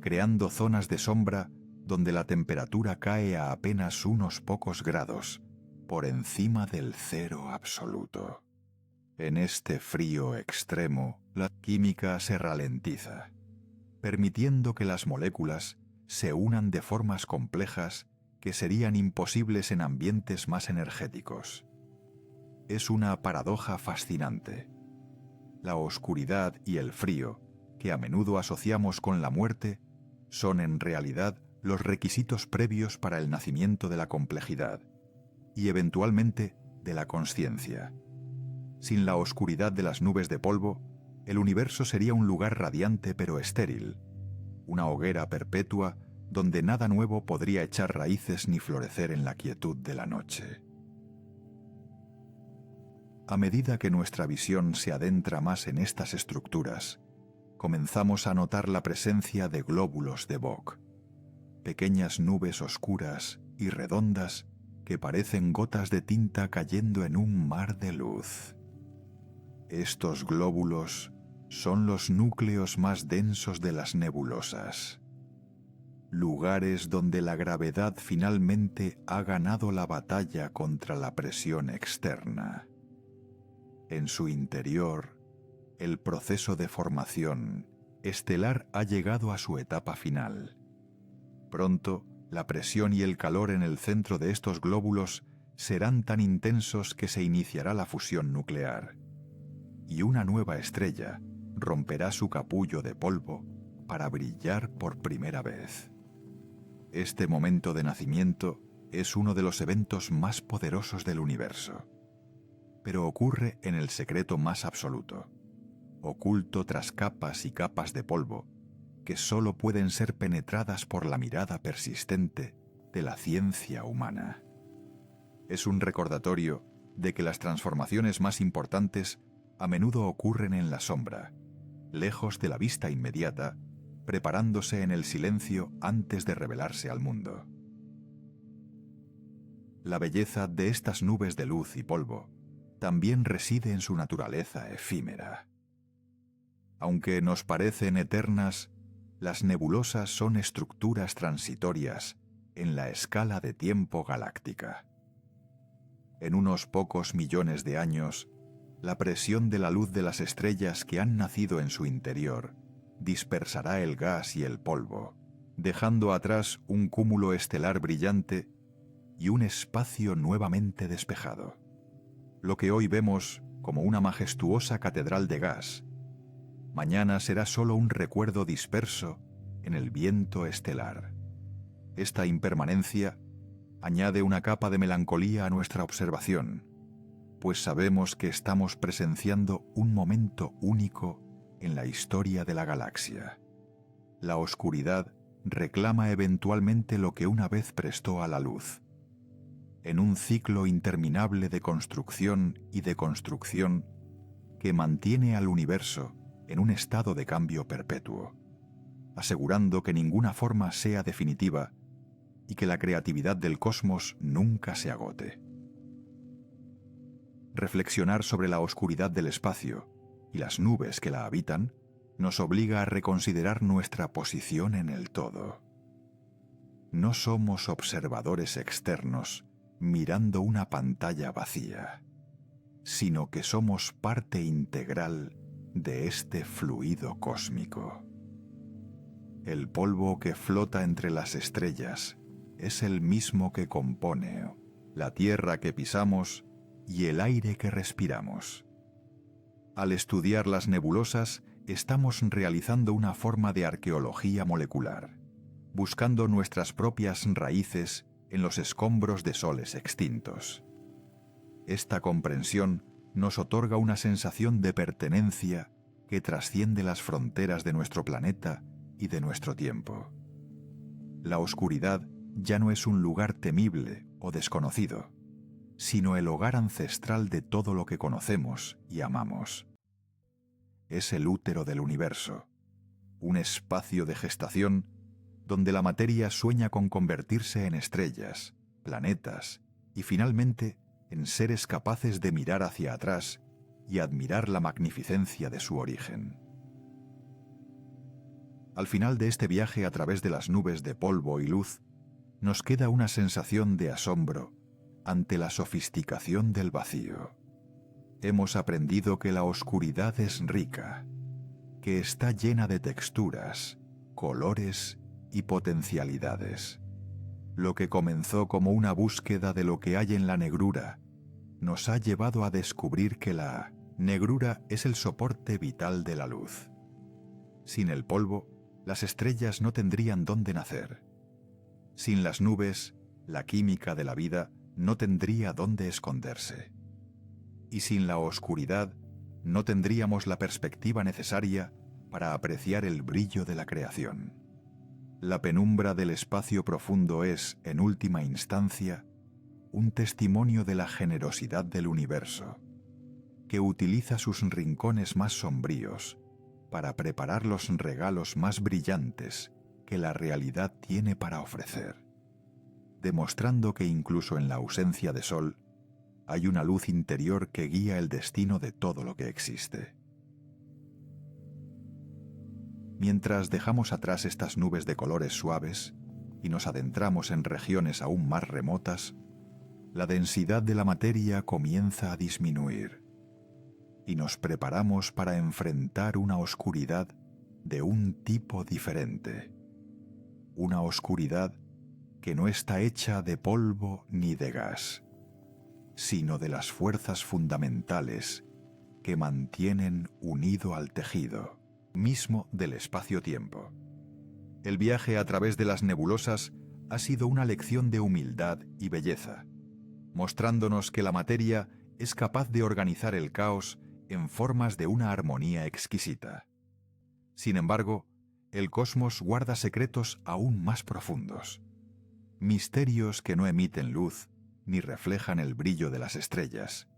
creando zonas de sombra donde la temperatura cae a apenas unos pocos grados, por encima del cero absoluto. En este frío extremo, la química se ralentiza, permitiendo que las moléculas se unan de formas complejas que serían imposibles en ambientes más energéticos. Es una paradoja fascinante. La oscuridad y el frío, que a menudo asociamos con la muerte, son en realidad los requisitos previos para el nacimiento de la complejidad y eventualmente de la consciencia. Sin la oscuridad de las nubes de polvo, el universo sería un lugar radiante pero estéril, una hoguera perpetua donde nada nuevo podría echar raíces ni florecer en la quietud de la noche. A medida que nuestra visión se adentra más en estas estructuras, comenzamos a notar la presencia de glóbulos de Vogt, pequeñas nubes oscuras y redondas que parecen gotas de tinta cayendo en un mar de luz. Estos glóbulos son los núcleos más densos de las nebulosas, lugares donde la gravedad finalmente ha ganado la batalla contra la presión externa. En su interior, el proceso de formación estelar ha llegado a su etapa final. Pronto, la presión y el calor en el centro de estos glóbulos serán tan intensos que se iniciará la fusión nuclear, y una nueva estrella romperá su capullo de polvo para brillar por primera vez. Este momento de nacimiento es uno de los eventos más poderosos del universo, pero ocurre en el secreto más absoluto, oculto tras capas y capas de polvo que solo pueden ser penetradas por la mirada persistente de la ciencia humana. Es un recordatorio de que las transformaciones más importantes a menudo ocurren en la sombra, lejos de la vista inmediata, preparándose en el silencio antes de revelarse al mundo. La belleza de estas nubes de luz y polvo también reside en su naturaleza efímera. Aunque nos parecen eternas, las nebulosas son estructuras transitorias en la escala de tiempo galáctica. En unos pocos millones de años, la presión de la luz de las estrellas que han nacido en su interior dispersará el gas y el polvo, dejando atrás un cúmulo estelar brillante y un espacio nuevamente despejado. Lo que hoy vemos como una majestuosa catedral de gas, mañana será solo un recuerdo disperso en el viento estelar. Esta impermanencia añade una capa de melancolía a nuestra observación, pues sabemos que estamos presenciando un momento único en la historia de la galaxia. La oscuridad reclama eventualmente lo que una vez prestó a la luz. En un ciclo interminable de construcción y deconstrucción que mantiene al universo en un estado de cambio perpetuo, asegurando que ninguna forma sea definitiva y que la creatividad del cosmos nunca se agote. Reflexionar sobre la oscuridad del espacio y las nubes que la habitan nos obliga a reconsiderar nuestra posición en el todo. No somos observadores externos mirando una pantalla vacía, sino que somos parte integral de este fluido cósmico. El polvo que flota entre las estrellas es el mismo que compone la tierra que pisamos y el aire que respiramos. Al estudiar las nebulosas, estamos realizando una forma de arqueología molecular, buscando nuestras propias raíces en los escombros de soles extintos. Esta comprensión nos otorga una sensación de pertenencia que trasciende las fronteras de nuestro planeta y de nuestro tiempo. La oscuridad ya no es un lugar temible o desconocido, sino el hogar ancestral de todo lo que conocemos y amamos. Es el útero del universo, un espacio de gestación donde la materia sueña con convertirse en estrellas, planetas y finalmente en seres capaces de mirar hacia atrás y admirar la magnificencia de su origen. Al final de este viaje a través de las nubes de polvo y luz, nos queda una sensación de asombro ante la sofisticación del vacío. Hemos aprendido que la oscuridad es rica, que está llena de texturas, colores y potencialidades. Lo que comenzó como una búsqueda de lo que hay en la negrura, nos ha llevado a descubrir que la negrura es el soporte vital de la luz. Sin el polvo, las estrellas no tendrían dónde nacer. Sin las nubes, la química de la vida no tendría dónde esconderse. Y sin la oscuridad, no tendríamos la perspectiva necesaria para apreciar el brillo de la creación. La penumbra del espacio profundo es, en última instancia, un testimonio de la generosidad del universo, que utiliza sus rincones más sombríos para preparar los regalos más brillantes que la realidad tiene para ofrecer, demostrando que incluso en la ausencia de sol hay una luz interior que guía el destino de todo lo que existe. Mientras dejamos atrás estas nubes de colores suaves y nos adentramos en regiones aún más remotas, la densidad de la materia comienza a disminuir y nos preparamos para enfrentar una oscuridad de un tipo diferente. Una oscuridad que no está hecha de polvo ni de gas, sino de las fuerzas fundamentales que mantienen unido al tejido mismo del espacio-tiempo. El viaje a través de las nebulosas ha sido una lección de humildad y belleza, mostrándonos que la materia es capaz de organizar el caos en formas de una armonía exquisita. Sin embargo, el cosmos guarda secretos aún más profundos, misterios que no emiten luz ni reflejan el brillo de las estrellas,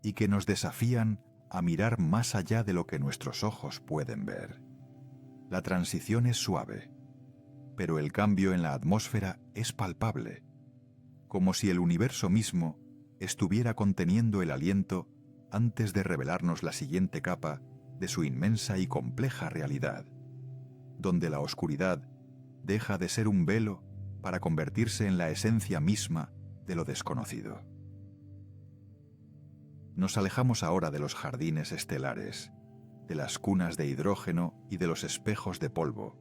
y que nos desafían a mirar más allá de lo que nuestros ojos pueden ver. La transición es suave, pero el cambio en la atmósfera es palpable, como si el universo mismo estuviera conteniendo el aliento antes de revelarnos la siguiente capa de su inmensa y compleja realidad, donde la oscuridad deja de ser un velo para convertirse en la esencia misma de lo desconocido. Nos alejamos ahora de los jardines estelares, de las cunas de hidrógeno y de los espejos de polvo,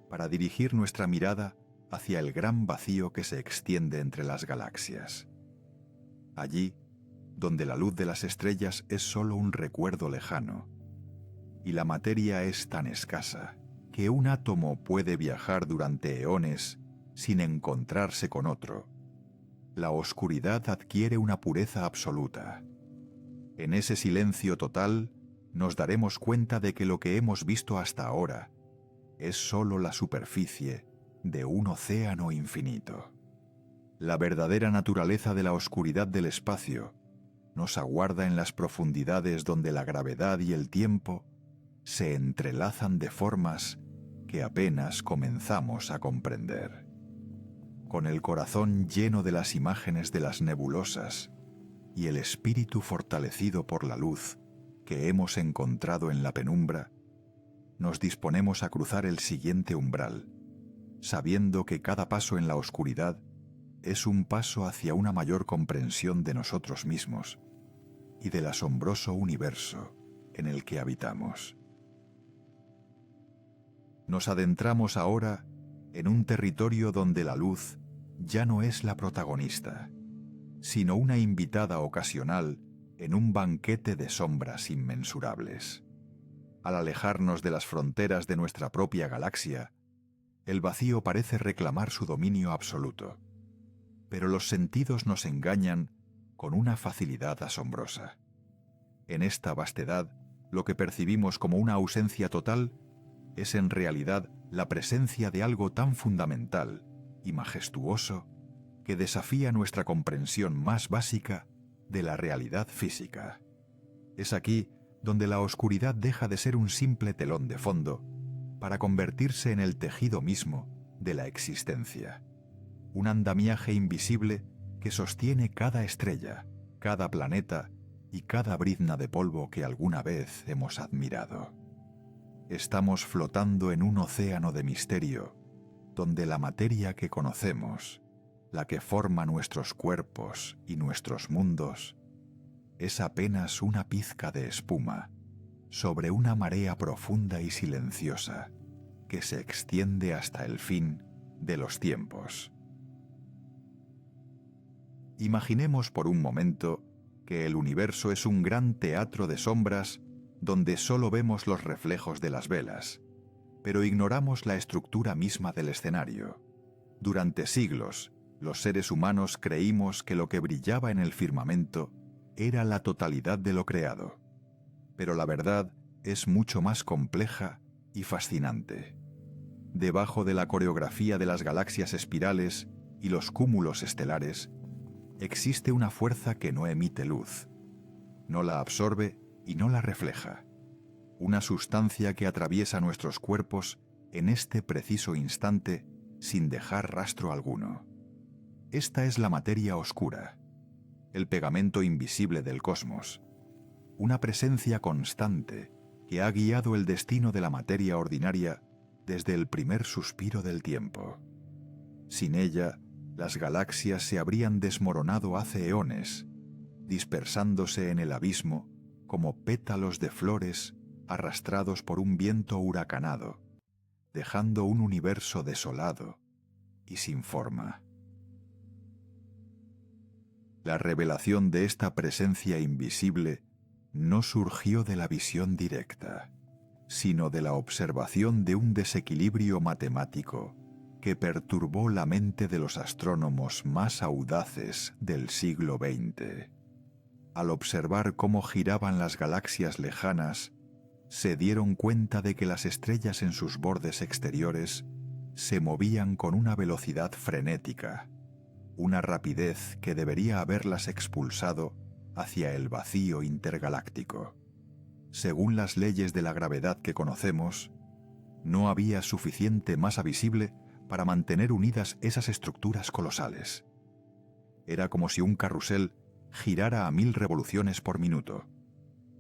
para dirigir nuestra mirada hacia el gran vacío que se extiende entre las galaxias. Allí, donde la luz de las estrellas es solo un recuerdo lejano, y la materia es tan escasa que un átomo puede viajar durante eones sin encontrarse con otro, la oscuridad adquiere una pureza absoluta. En ese silencio total nos daremos cuenta de que lo que hemos visto hasta ahora es solo la superficie de un océano infinito. La verdadera naturaleza de la oscuridad del espacio nos aguarda en las profundidades donde la gravedad y el tiempo se entrelazan de formas que apenas comenzamos a comprender. Con el corazón lleno de las imágenes de las nebulosas y el espíritu fortalecido por la luz que hemos encontrado en la penumbra, nos disponemos a cruzar el siguiente umbral, sabiendo que cada paso en la oscuridad es un paso hacia una mayor comprensión de nosotros mismos y del asombroso universo en el que habitamos. Nos adentramos ahora en un territorio donde la luz ya no es la protagonista, sino una invitada ocasional en un banquete de sombras inmensurables. Al alejarnos de las fronteras de nuestra propia galaxia, el vacío parece reclamar su dominio absoluto, pero los sentidos nos engañan con una facilidad asombrosa. En esta vastedad, lo que percibimos como una ausencia total es en realidad la presencia de algo tan fundamental y majestuoso que desafía nuestra comprensión más básica de la realidad física. Es aquí donde la oscuridad deja de ser un simple telón de fondo para convertirse en el tejido mismo de la existencia. Un andamiaje invisible que sostiene cada estrella, cada planeta y cada brizna de polvo que alguna vez hemos admirado. Estamos flotando en un océano de misterio, donde la materia que conocemos, la que forma nuestros cuerpos y nuestros mundos, es apenas una pizca de espuma sobre una marea profunda y silenciosa que se extiende hasta el fin de los tiempos. Imaginemos por un momento que el universo es un gran teatro de sombras donde solo vemos los reflejos de las velas, pero ignoramos la estructura misma del escenario. Durante siglos, los seres humanos creímos que lo que brillaba en el firmamento era la totalidad de lo creado, pero la verdad es mucho más compleja y fascinante. Debajo de la coreografía de las galaxias espirales y los cúmulos estelares, existe una fuerza que no emite luz, no la absorbe y no la refleja. Una sustancia que atraviesa nuestros cuerpos en este preciso instante sin dejar rastro alguno. Esta es la materia oscura, el pegamento invisible del cosmos, una presencia constante que ha guiado el destino de la materia ordinaria desde el primer suspiro del tiempo. Sin ella, las galaxias se habrían desmoronado hace eones, dispersándose en el abismo como pétalos de flores arrastrados por un viento huracanado, dejando un universo desolado y sin forma. La revelación de esta presencia invisible no surgió de la visión directa, sino de la observación de un desequilibrio matemático que perturbó la mente de los astrónomos más audaces del siglo XX. Al observar cómo giraban las galaxias lejanas, se dieron cuenta de que las estrellas en sus bordes exteriores se movían con una velocidad frenética, una rapidez que debería haberlas expulsado hacia el vacío intergaláctico. Según las leyes de la gravedad que conocemos, no había suficiente masa visible para mantener unidas esas estructuras colosales. Era como si un carrusel girara a 1000 revoluciones por minuto,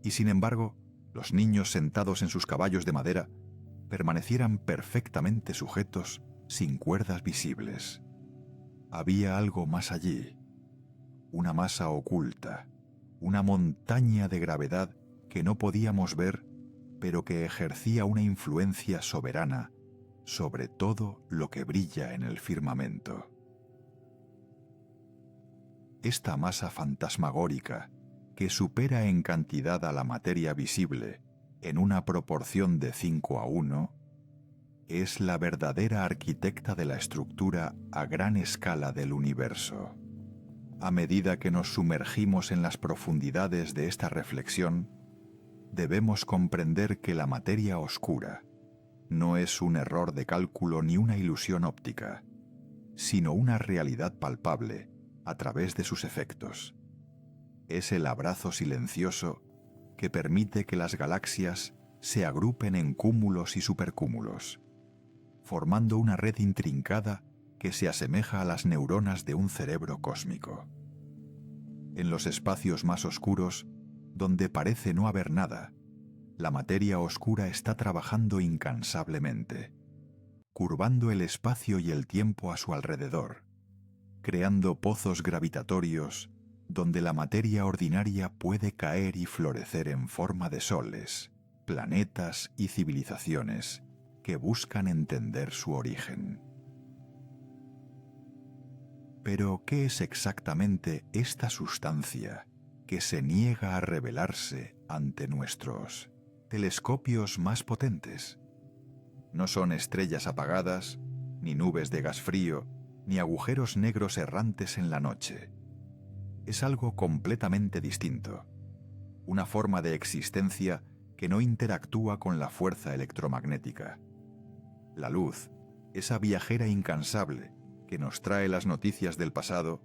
y sin embargo, los niños sentados en sus caballos de madera permanecieran perfectamente sujetos sin cuerdas visibles. Había algo más allí, una masa oculta, una montaña de gravedad que no podíamos ver, pero que ejercía una influencia soberana sobre todo lo que brilla en el firmamento. Esta masa fantasmagórica, que supera en cantidad a la materia visible en una proporción de 5:1, es la verdadera arquitecta de la estructura a gran escala del universo. A medida que nos sumergimos en las profundidades de esta reflexión, debemos comprender que la materia oscura no es un error de cálculo ni una ilusión óptica, sino una realidad palpable a través de sus efectos. Es el abrazo silencioso que permite que las galaxias se agrupen en cúmulos y supercúmulos, formando una red intrincada que se asemeja a las neuronas de un cerebro cósmico. En los espacios más oscuros, donde parece no haber nada, la materia oscura está trabajando incansablemente, curvando el espacio y el tiempo a su alrededor, creando pozos gravitatorios donde la materia ordinaria puede caer y florecer en forma de soles, planetas y civilizaciones que buscan entender su origen. Pero, ¿qué es exactamente esta sustancia que se niega a revelarse ante nuestros telescopios más potentes. No son estrellas apagadas, ni nubes de gas frío, ni agujeros negros errantes en la noche. Es algo completamente distinto, una forma de existencia que no interactúa con la fuerza electromagnética. La luz, esa viajera incansable que nos trae las noticias del pasado,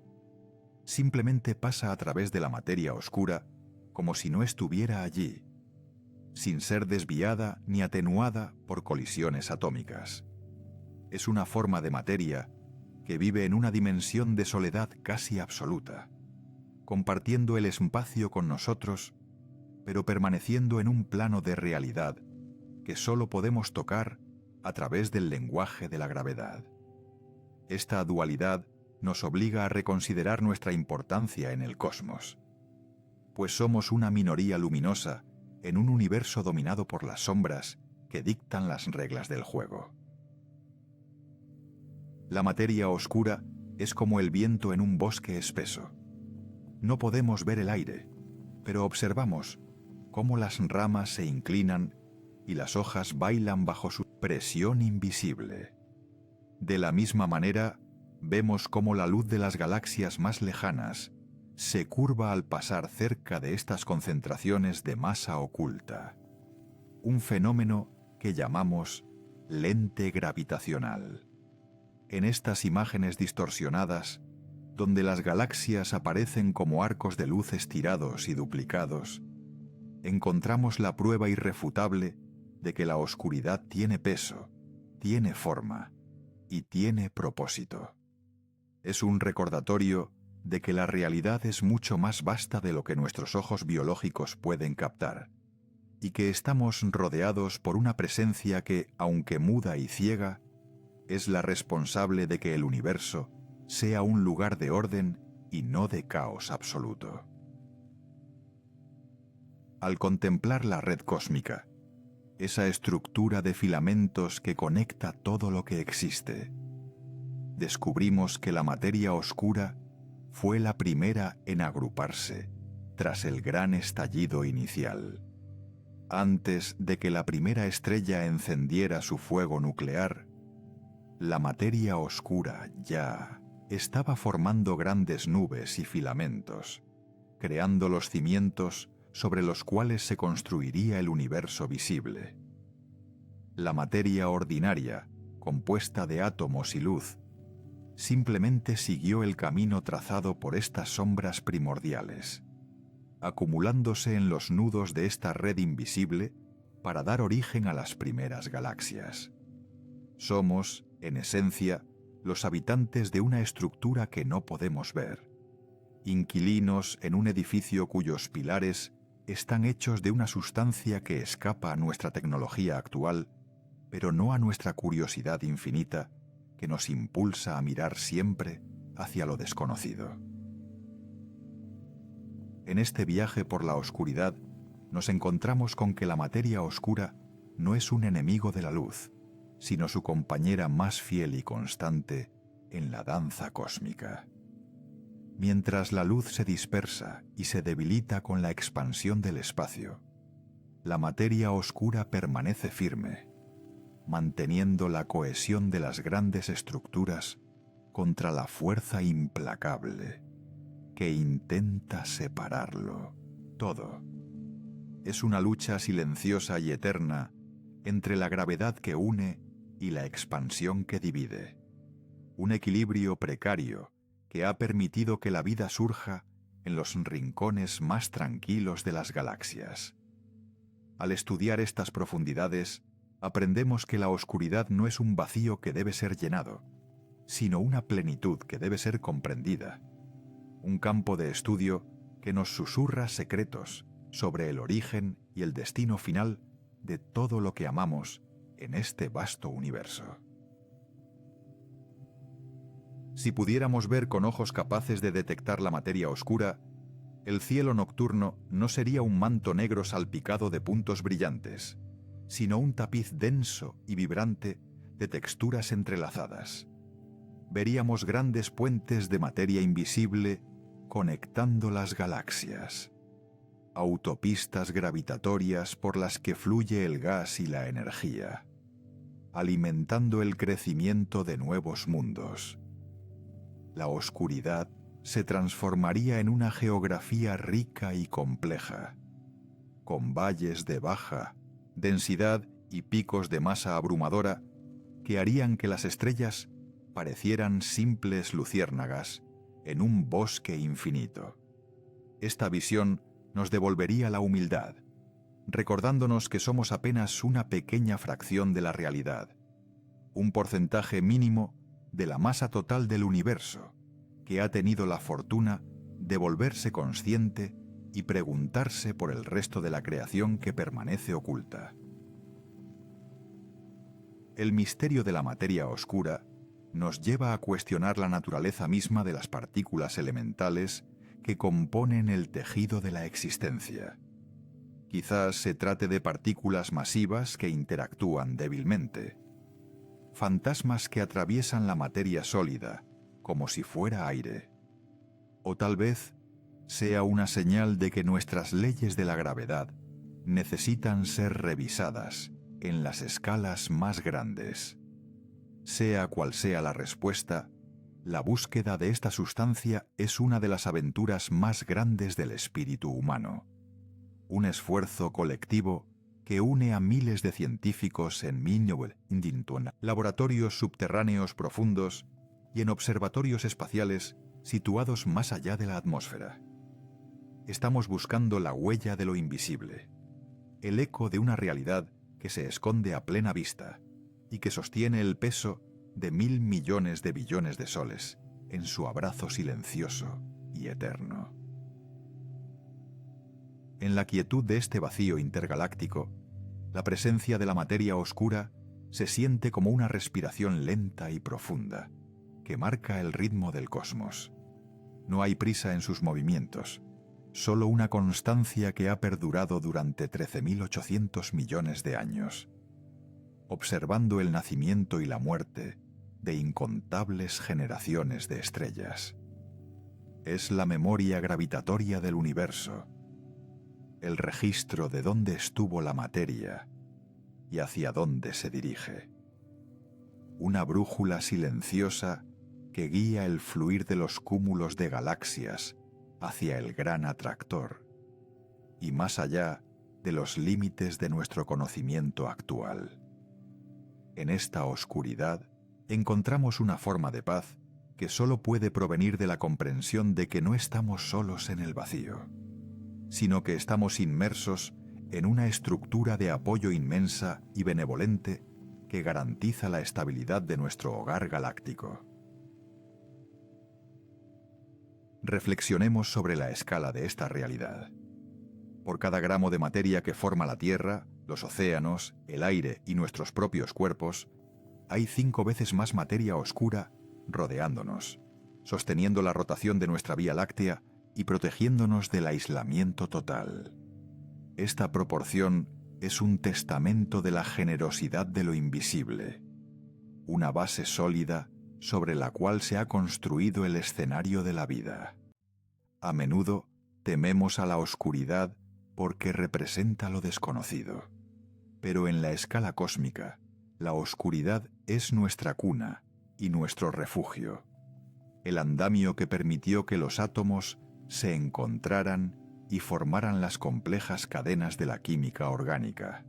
simplemente pasa a través de la materia oscura como si no estuviera allí, sin ser desviada ni atenuada por colisiones atómicas. Es una forma de materia que vive en una dimensión de soledad casi absoluta, compartiendo el espacio con nosotros, pero permaneciendo en un plano de realidad que solo podemos tocar a través del lenguaje de la gravedad. Esta dualidad nos obliga a reconsiderar nuestra importancia en el cosmos, pues somos una minoría luminosa en un universo dominado por las sombras que dictan las reglas del juego. La materia oscura es como el viento en un bosque espeso. No podemos ver el aire, pero observamos cómo las ramas se inclinan y las hojas bailan bajo su presión invisible. De la misma manera, vemos cómo la luz de las galaxias más lejanas se curva al pasar cerca de estas concentraciones de masa oculta, un fenómeno que llamamos lente gravitacional. En estas imágenes distorsionadas, donde las galaxias aparecen como arcos de luz estirados y duplicados, encontramos la prueba irrefutable de que la oscuridad tiene peso, tiene forma y tiene propósito. Es un recordatorio de que la realidad es mucho más vasta de lo que nuestros ojos biológicos pueden captar, y que estamos rodeados por una presencia que, aunque muda y ciega, es la responsable de que el universo sea un lugar de orden y no de caos absoluto. Al contemplar la red cósmica, esa estructura de filamentos que conecta todo lo que existe, descubrimos que la materia oscura fue la primera en agruparse tras el gran estallido inicial. Antes de que la primera estrella encendiera su fuego nuclear, la materia oscura ya estaba formando grandes nubes y filamentos, creando los cimientos sobre los cuales se construiría el universo visible. La materia ordinaria, compuesta de átomos y luz, simplemente siguió el camino trazado por estas sombras primordiales, acumulándose en los nudos de esta red invisible para dar origen a las primeras galaxias. Somos, en esencia, los habitantes de una estructura que no podemos ver, inquilinos en un edificio cuyos pilares están hechos de una sustancia que escapa a nuestra tecnología actual, pero no a nuestra curiosidad infinita que nos impulsa a mirar siempre hacia lo desconocido. En este viaje por la oscuridad, nos encontramos con que la materia oscura no es un enemigo de la luz, sino su compañera más fiel y constante en la danza cósmica. Mientras la luz se dispersa y se debilita con la expansión del espacio, la materia oscura permanece firme, manteniendo la cohesión de las grandes estructuras contra la fuerza implacable que intenta separarlo todo. Es una lucha silenciosa y eterna entre la gravedad que une y la expansión que divide. Un equilibrio precario que ha permitido que la vida surja en los rincones más tranquilos de las galaxias. Al estudiar estas profundidades, aprendemos que la oscuridad no es un vacío que debe ser llenado, sino una plenitud que debe ser comprendida. Un campo de estudio que nos susurra secretos sobre el origen y el destino final de todo lo que amamos en este vasto universo. Si pudiéramos ver con ojos capaces de detectar la materia oscura, el cielo nocturno no sería un manto negro salpicado de puntos brillantes, sino un tapiz denso y vibrante de texturas entrelazadas. Veríamos grandes puentes de materia invisible conectando las galaxias. autopistas gravitatorias por las que fluye el gas y la energía, alimentando el crecimiento de nuevos mundos. La oscuridad se transformaría en una geografía rica y compleja, con valles de baja densidad y picos de masa abrumadora que harían que las estrellas parecieran simples luciérnagas en un bosque infinito. Esta visión nos devolvería la humildad, recordándonos que somos apenas una pequeña fracción de la realidad, un porcentaje mínimo de la masa total del universo, que ha tenido la fortuna de volverse consciente y preguntarse por el resto de la creación que permanece oculta. El misterio de la materia oscura nos lleva a cuestionar la naturaleza misma de las partículas elementales que componen el tejido de la existencia. Quizás se trate de partículas masivas que interactúan débilmente, fantasmas que atraviesan la materia sólida como si fuera aire. O tal vez sea una señal de que nuestras leyes de la gravedad necesitan ser revisadas en las escalas más grandes. Sea cual sea la respuesta, la búsqueda de esta sustancia es una de las aventuras más grandes del espíritu humano. Un esfuerzo colectivo que une a miles de científicos en laboratorios subterráneos profundos y en observatorios espaciales situados más allá de la atmósfera. Estamos buscando la huella de lo invisible, el eco de una realidad que se esconde a plena vista y que sostiene el peso de 1.000 millones de billones de soles en su abrazo silencioso y eterno. En la quietud de este vacío intergaláctico, la presencia de la materia oscura se siente como una respiración lenta y profunda que marca el ritmo del cosmos. No hay prisa en sus movimientos, solo una constancia que ha perdurado durante 13.800 millones de años, observando el nacimiento y la muerte de incontables generaciones de estrellas. Es la memoria gravitatoria del universo, el registro de dónde estuvo la materia y hacia dónde se dirige. Una brújula silenciosa que guía el fluir de los cúmulos de galaxias hacia el gran atractor y más allá de los límites de nuestro conocimiento actual. En esta oscuridad encontramos una forma de paz que solo puede provenir de la comprensión de que no estamos solos en el vacío, sino que estamos inmersos en una estructura de apoyo inmensa y benevolente que garantiza la estabilidad de nuestro hogar galáctico. Reflexionemos sobre la escala de esta realidad. Por cada gramo de materia que forma la Tierra, los océanos, el aire y nuestros propios cuerpos, hay 5 veces más materia oscura rodeándonos, sosteniendo la rotación de nuestra Vía Láctea y protegiéndonos del aislamiento total. Esta proporción es un testamento de la generosidad de lo invisible, una base sólida sobre la cual se ha construido el escenario de la vida. A menudo tememos a la oscuridad porque representa lo desconocido, pero en la escala cósmica, la oscuridad es nuestra cuna y nuestro refugio, el andamio que permitió que los átomos se encontraran y formaran las complejas cadenas de la química orgánica.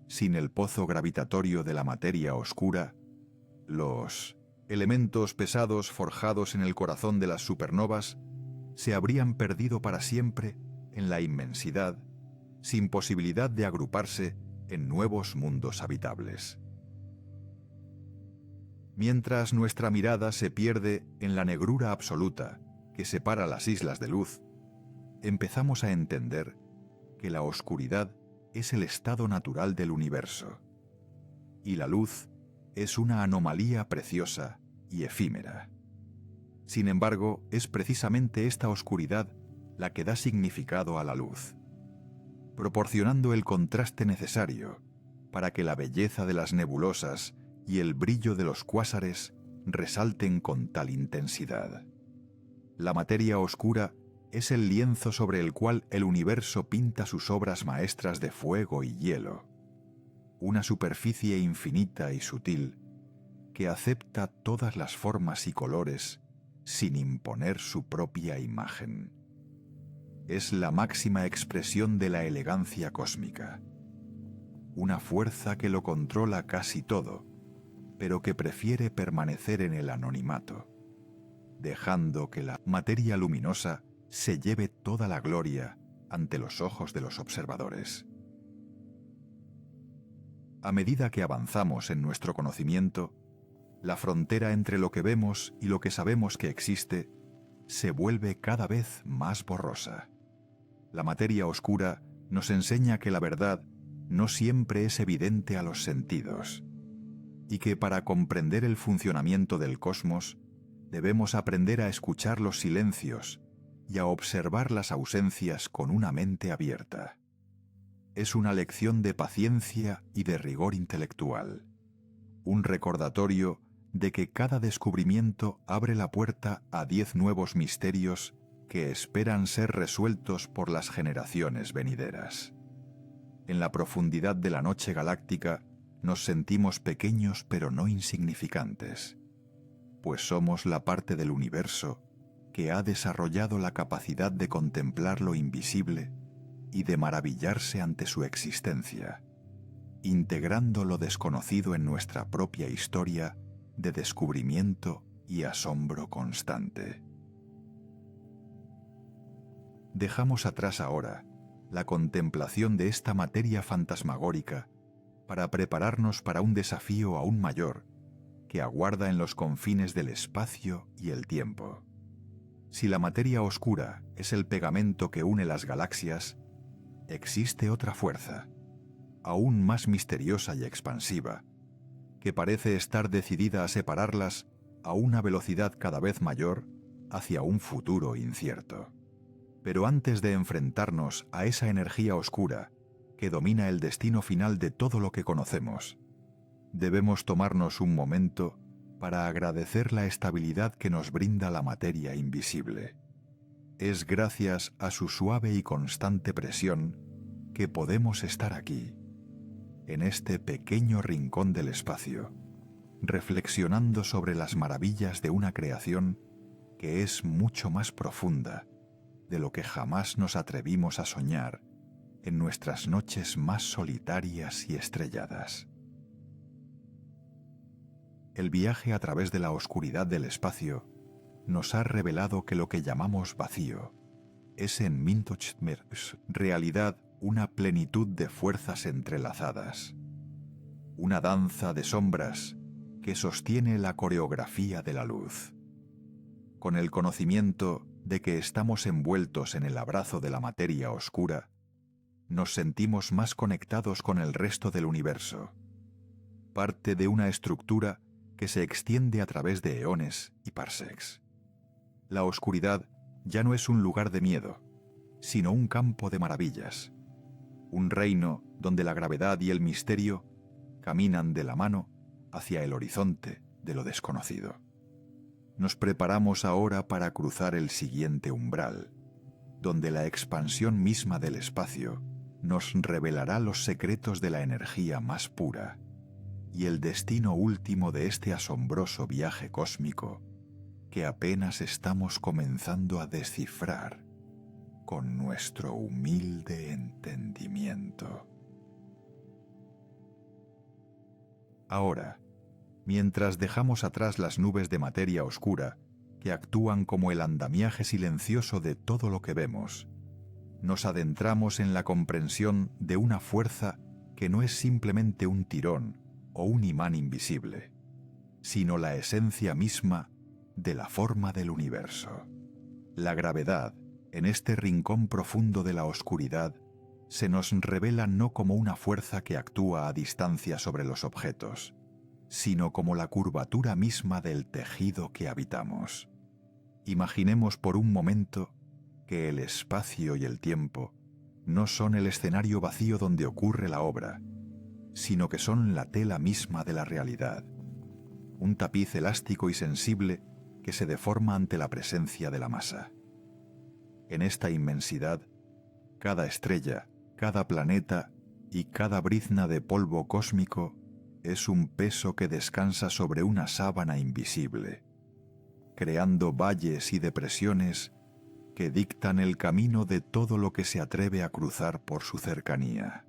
Sin el pozo gravitatorio de la materia oscura, los elementos pesados forjados en el corazón de las supernovas se habrían perdido para siempre en la inmensidad, sin posibilidad de agruparse en nuevos mundos habitables. Mientras nuestra mirada se pierde en la negrura absoluta que separa las islas de luz, empezamos a entender que la oscuridad es el estado natural del universo, y la luz es una anomalía preciosa y efímera. Sin embargo, es precisamente esta oscuridad la que da significado a la luz, proporcionando el contraste necesario para que la belleza de las nebulosas y el brillo de los cuásares resalten con tal intensidad. La materia oscura es el lienzo sobre el cual el universo pinta sus obras maestras de fuego y hielo, una superficie infinita y sutil que acepta todas las formas y colores sin imponer su propia imagen. Es la máxima expresión de la elegancia cósmica, una fuerza que lo controla casi todo, pero que prefiere permanecer en el anonimato, dejando que la materia luminosa se lleve toda la gloria ante los ojos de los observadores. A medida que avanzamos en nuestro conocimiento, la frontera entre lo que vemos y lo que sabemos que existe se vuelve cada vez más borrosa. La materia oscura nos enseña que la verdad no siempre es evidente a los sentidos, y que para comprender el funcionamiento del cosmos debemos aprender a escuchar los silencios y a observar las ausencias con una mente abierta. Es una lección de paciencia y de rigor intelectual, un recordatorio de que cada descubrimiento abre la puerta a 10 nuevos misterios que esperan ser resueltos por las generaciones venideras. En la profundidad de la noche galáctica nos sentimos pequeños pero no insignificantes, pues somos la parte del universo que ha desarrollado la capacidad de contemplar lo invisible y de maravillarse ante su existencia, integrando lo desconocido en nuestra propia historia de descubrimiento y asombro constante. Dejamos atrás ahora la contemplación de esta materia fantasmagórica para prepararnos para un desafío aún mayor que aguarda en los confines del espacio y el tiempo. Si la materia oscura es el pegamento que une las galaxias, existe otra fuerza, aún más misteriosa y expansiva, que parece estar decidida a separarlas a una velocidad cada vez mayor hacia un futuro incierto. Pero antes de enfrentarnos a esa energía oscura que domina el destino final de todo lo que conocemos, debemos tomarnos un momento para agradecer la estabilidad que nos brinda la materia invisible. Es gracias a su suave y constante presión que podemos estar aquí, en este pequeño rincón del espacio, reflexionando sobre las maravillas de una creación que es mucho más profunda de lo que jamás nos atrevimos a soñar en nuestras noches más solitarias y estrelladas. El viaje a través de la oscuridad del espacio nos ha revelado que lo que llamamos vacío es en realidad una plenitud de fuerzas entrelazadas, una danza de sombras que sostiene la coreografía de la luz. Con el conocimiento de que estamos envueltos en el abrazo de la materia oscura, nos sentimos más conectados con el resto del universo, parte de una estructura que se extiende a través de eones y parsecs. La oscuridad ya no es un lugar de miedo, sino un campo de maravillas, un reino donde la gravedad y el misterio caminan de la mano hacia el horizonte de lo desconocido. Nos preparamos ahora para cruzar el siguiente umbral, donde la expansión misma del espacio nos revelará los secretos de la energía más pura y el destino último de este asombroso viaje cósmico que apenas estamos comenzando a descifrar con nuestro humilde entendimiento. Ahora, mientras dejamos atrás las nubes de materia oscura que actúan como el andamiaje silencioso de todo lo que vemos, nos adentramos en la comprensión de una fuerza que no es simplemente un tirón o un imán invisible, sino la esencia misma de la forma del universo. La gravedad, en este rincón profundo de la oscuridad, se nos revela no como una fuerza que actúa a distancia sobre los objetos, sino como la curvatura misma del tejido que habitamos. Imaginemos por un momento que el espacio y el tiempo no son el escenario vacío donde ocurre la obra, sino que son la tela misma de la realidad, un tapiz elástico y sensible que se deforma ante la presencia de la masa. En esta inmensidad, cada estrella, cada planeta y cada brizna de polvo cósmico es un peso que descansa sobre una sábana invisible, creando valles y depresiones que dictan el camino de todo lo que se atreve a cruzar por su cercanía.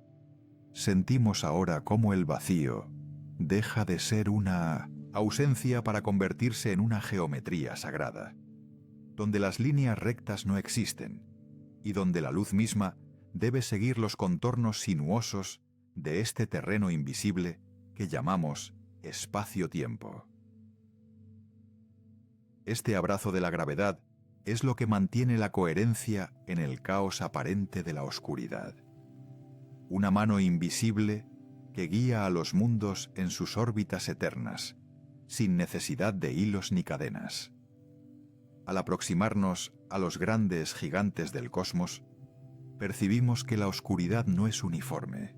Sentimos ahora cómo el vacío deja de ser una ausencia para convertirse en una geometría sagrada, donde las líneas rectas no existen y donde la luz misma debe seguir los contornos sinuosos de este terreno invisible que llamamos espacio-tiempo. Este abrazo de la gravedad es lo que mantiene la coherencia en el caos aparente de la oscuridad. Una mano invisible que guía a los mundos en sus órbitas eternas, sin necesidad de hilos ni cadenas. Al aproximarnos a los grandes gigantes del cosmos, percibimos que la oscuridad no es uniforme,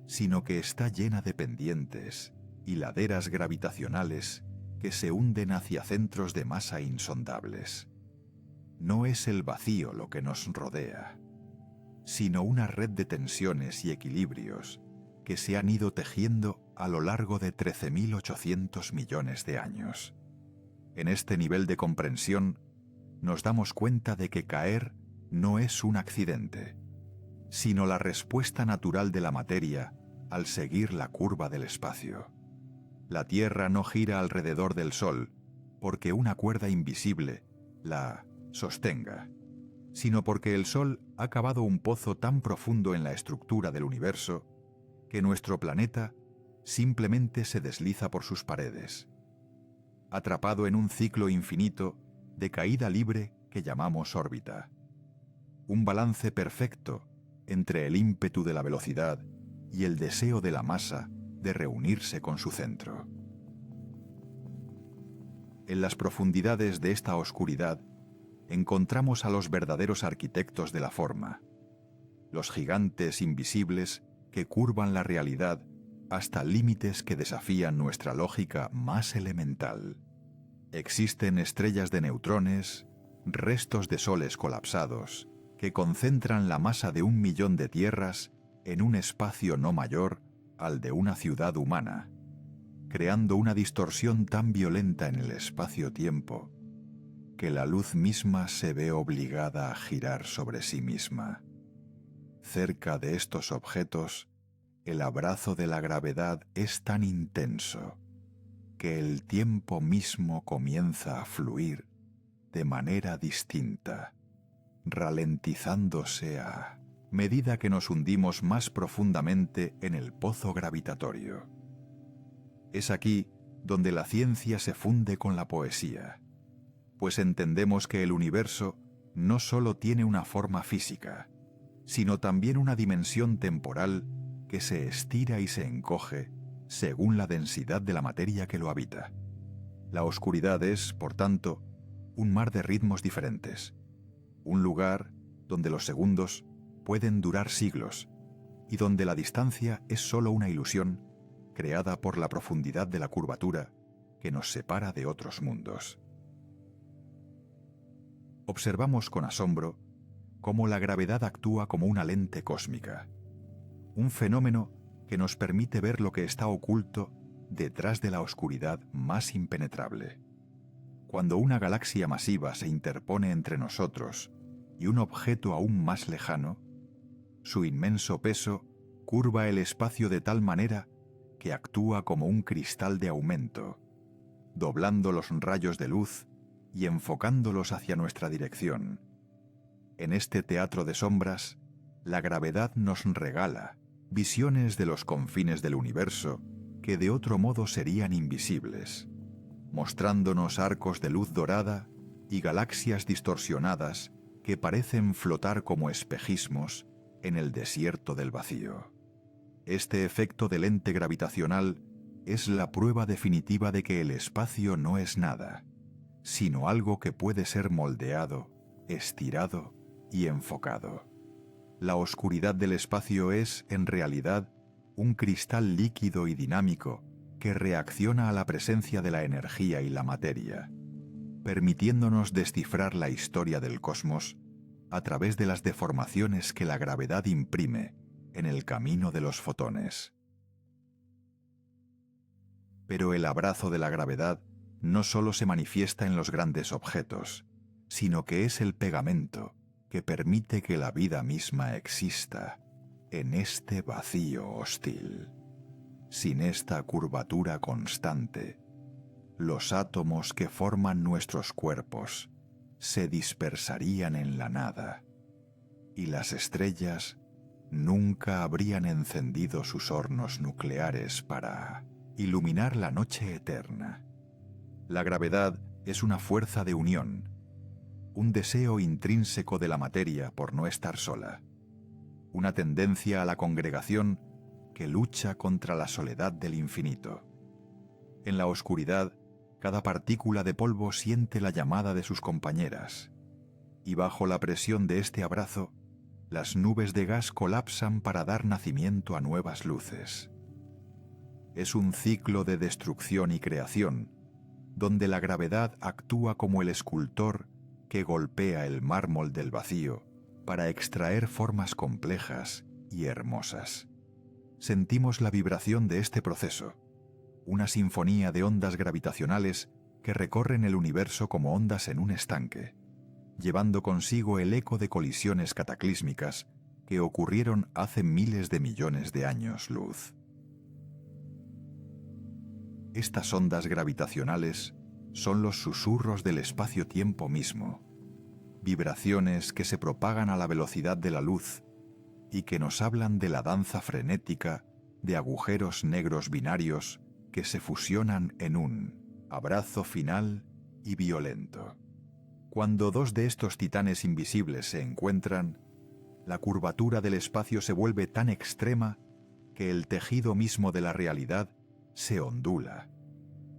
sino que está llena de pendientes y laderas gravitacionales que se hunden hacia centros de masa insondables. No es el vacío lo que nos rodea, sino una red de tensiones y equilibrios que se han ido tejiendo a lo largo de 13.800 millones de años. En este nivel de comprensión, nos damos cuenta de que caer no es un accidente, sino la respuesta natural de la materia al seguir la curva del espacio. La Tierra no gira alrededor del Sol porque una cuerda invisible la sostenga, sino porque el Sol ha cavado un pozo tan profundo en la estructura del universo que nuestro planeta simplemente se desliza por sus paredes, atrapado en un ciclo infinito de caída libre que llamamos órbita. Un balance perfecto entre el ímpetu de la velocidad y el deseo de la masa de reunirse con su centro. En las profundidades de esta oscuridad encontramos a los verdaderos arquitectos de la forma, los gigantes invisibles que curvan la realidad hasta límites que desafían nuestra lógica más elemental. Existen estrellas de neutrones, restos de soles colapsados, que concentran la masa de 1 millón de tierras en un espacio no mayor al de una ciudad humana, creando una distorsión tan violenta en el espacio-tiempo que la luz misma se ve obligada a girar sobre sí misma. Cerca de estos objetos, el abrazo de la gravedad es tan intenso que el tiempo mismo comienza a fluir de manera distinta, ralentizándose a medida que nos hundimos más profundamente en el pozo gravitatorio. Es aquí donde la ciencia se funde con la poesía, pues entendemos que el universo no solo tiene una forma física, sino también una dimensión temporal que se estira y se encoge según la densidad de la materia que lo habita. La oscuridad es, por tanto, un mar de ritmos diferentes, un lugar donde los segundos pueden durar siglos y donde la distancia es solo una ilusión creada por la profundidad de la curvatura que nos separa de otros mundos. Observamos con asombro cómo la gravedad actúa como una lente cósmica, un fenómeno que nos permite ver lo que está oculto detrás de la oscuridad más impenetrable. Cuando una galaxia masiva se interpone entre nosotros y un objeto aún más lejano, su inmenso peso curva el espacio de tal manera que actúa como un cristal de aumento, doblando los rayos de luz y enfocándolos hacia nuestra dirección. En este teatro de sombras, la gravedad nos regala visiones de los confines del universo que de otro modo serían invisibles, mostrándonos arcos de luz dorada y galaxias distorsionadas que parecen flotar como espejismos en el desierto del vacío. Este efecto de lente gravitacional es la prueba definitiva de que el espacio no es nada, sino algo que puede ser moldeado, estirado y enfocado. La oscuridad del espacio es, en realidad, un cristal líquido y dinámico que reacciona a la presencia de la energía y la materia, permitiéndonos descifrar la historia del cosmos a través de las deformaciones que la gravedad imprime en el camino de los fotones. Pero el abrazo de la gravedad no solo se manifiesta en los grandes objetos, sino que es el pegamento que permite que la vida misma exista en este vacío hostil. Sin esta curvatura constante, los átomos que forman nuestros cuerpos se dispersarían en la nada, y las estrellas nunca habrían encendido sus hornos nucleares para iluminar la noche eterna. La gravedad es una fuerza de unión, un deseo intrínseco de la materia por no estar sola, una tendencia a la congregación que lucha contra la soledad del infinito. En la oscuridad, cada partícula de polvo siente la llamada de sus compañeras, y bajo la presión de este abrazo, las nubes de gas colapsan para dar nacimiento a nuevas luces. Es un ciclo de destrucción y creación, donde la gravedad actúa como el escultor que golpea el mármol del vacío para extraer formas complejas y hermosas. Sentimos la vibración de este proceso, una sinfonía de ondas gravitacionales que recorren el universo como ondas en un estanque, llevando consigo el eco de colisiones cataclísmicas que ocurrieron hace miles de millones de años luz. Estas ondas gravitacionales son los susurros del espacio-tiempo mismo, vibraciones que se propagan a la velocidad de la luz y que nos hablan de la danza frenética de agujeros negros binarios que se fusionan en un abrazo final y violento. Cuando dos de estos titanes invisibles se encuentran, la curvatura del espacio se vuelve tan extrema que el tejido mismo de la realidad se ondula,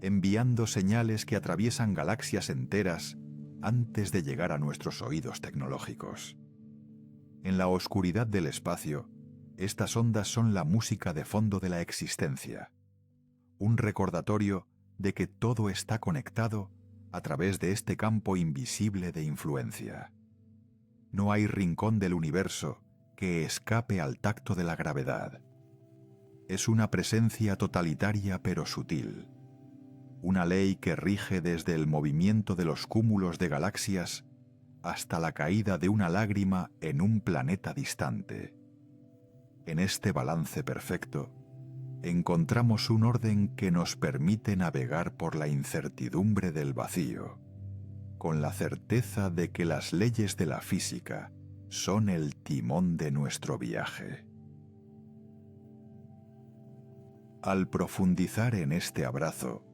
enviando señales que atraviesan galaxias enteras antes de llegar a nuestros oídos tecnológicos. En la oscuridad del espacio, estas ondas son la música de fondo de la existencia, un recordatorio de que todo está conectado a través de este campo invisible de influencia. No hay rincón del universo que escape al tacto de la gravedad. Es una presencia totalitaria pero sutil, una ley que rige desde el movimiento de los cúmulos de galaxias hasta la caída de una lágrima en un planeta distante. En este balance perfecto, encontramos un orden que nos permite navegar por la incertidumbre del vacío, con la certeza de que las leyes de la física son el timón de nuestro viaje. Al profundizar en este abrazo,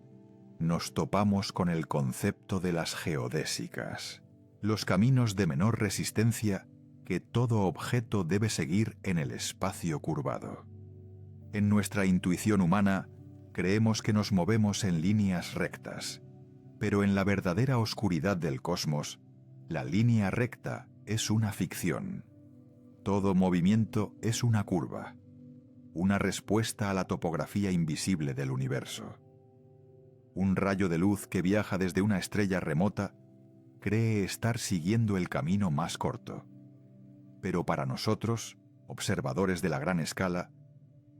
nos topamos con el concepto de las geodésicas, los caminos de menor resistencia que todo objeto debe seguir en el espacio curvado. En nuestra intuición humana, creemos que nos movemos en líneas rectas, pero en la verdadera oscuridad del cosmos, la línea recta es una ficción. Todo movimiento es una curva, una respuesta a la topografía invisible del universo. Un rayo de luz que viaja desde una estrella remota cree estar siguiendo el camino más corto, pero para nosotros, observadores de la gran escala,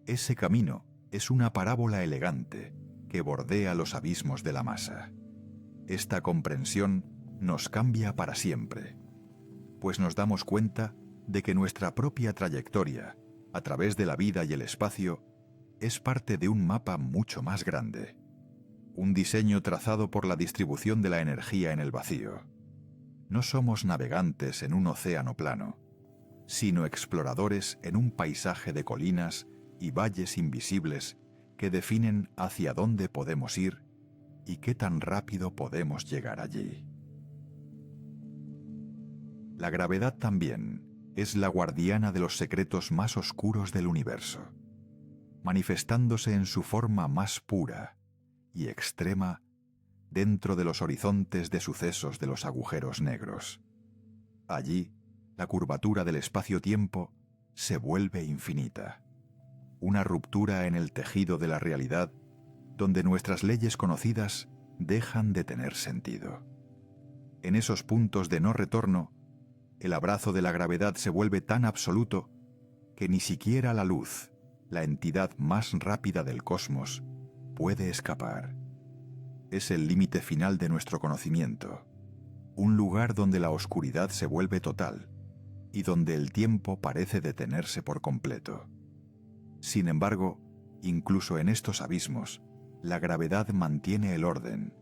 ese camino es una parábola elegante que bordea los abismos de la masa. Esta comprensión nos cambia para siempre, pues nos damos cuenta de que nuestra propia trayectoria, a través de la vida y el espacio, es parte de un mapa mucho más grande, un diseño trazado por la distribución de la energía en el vacío. No somos navegantes en un océano plano, sino exploradores en un paisaje de colinas y valles invisibles que definen hacia dónde podemos ir y qué tan rápido podemos llegar allí. La gravedad también es la guardiana de los secretos más oscuros del universo, manifestándose en su forma más pura y extrema dentro de los horizontes de sucesos de los agujeros negros. Allí, la curvatura del espacio-tiempo se vuelve infinita, una ruptura en el tejido de la realidad donde nuestras leyes conocidas dejan de tener sentido. En esos puntos de no retorno el abrazo de la gravedad se vuelve tan absoluto que ni siquiera la luz, la entidad más rápida del cosmos, puede escapar. Es el límite final de nuestro conocimiento, un lugar donde la oscuridad se vuelve total y donde el tiempo parece detenerse por completo. Sin embargo, incluso en estos abismos, la gravedad mantiene el orden,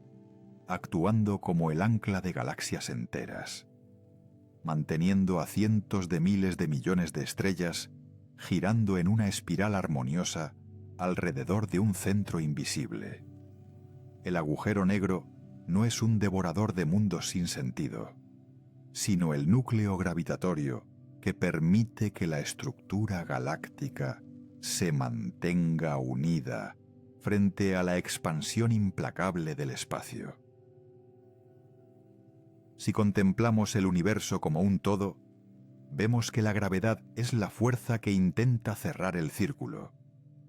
actuando como el ancla de galaxias enteras, manteniendo a cientos de miles de millones de estrellas girando en una espiral armoniosa alrededor de un centro invisible. El agujero negro no es un devorador de mundos sin sentido, sino el núcleo gravitatorio que permite que la estructura galáctica se mantenga unida frente a la expansión implacable del espacio. Si contemplamos el universo como un todo, vemos que la gravedad es la fuerza que intenta cerrar el círculo,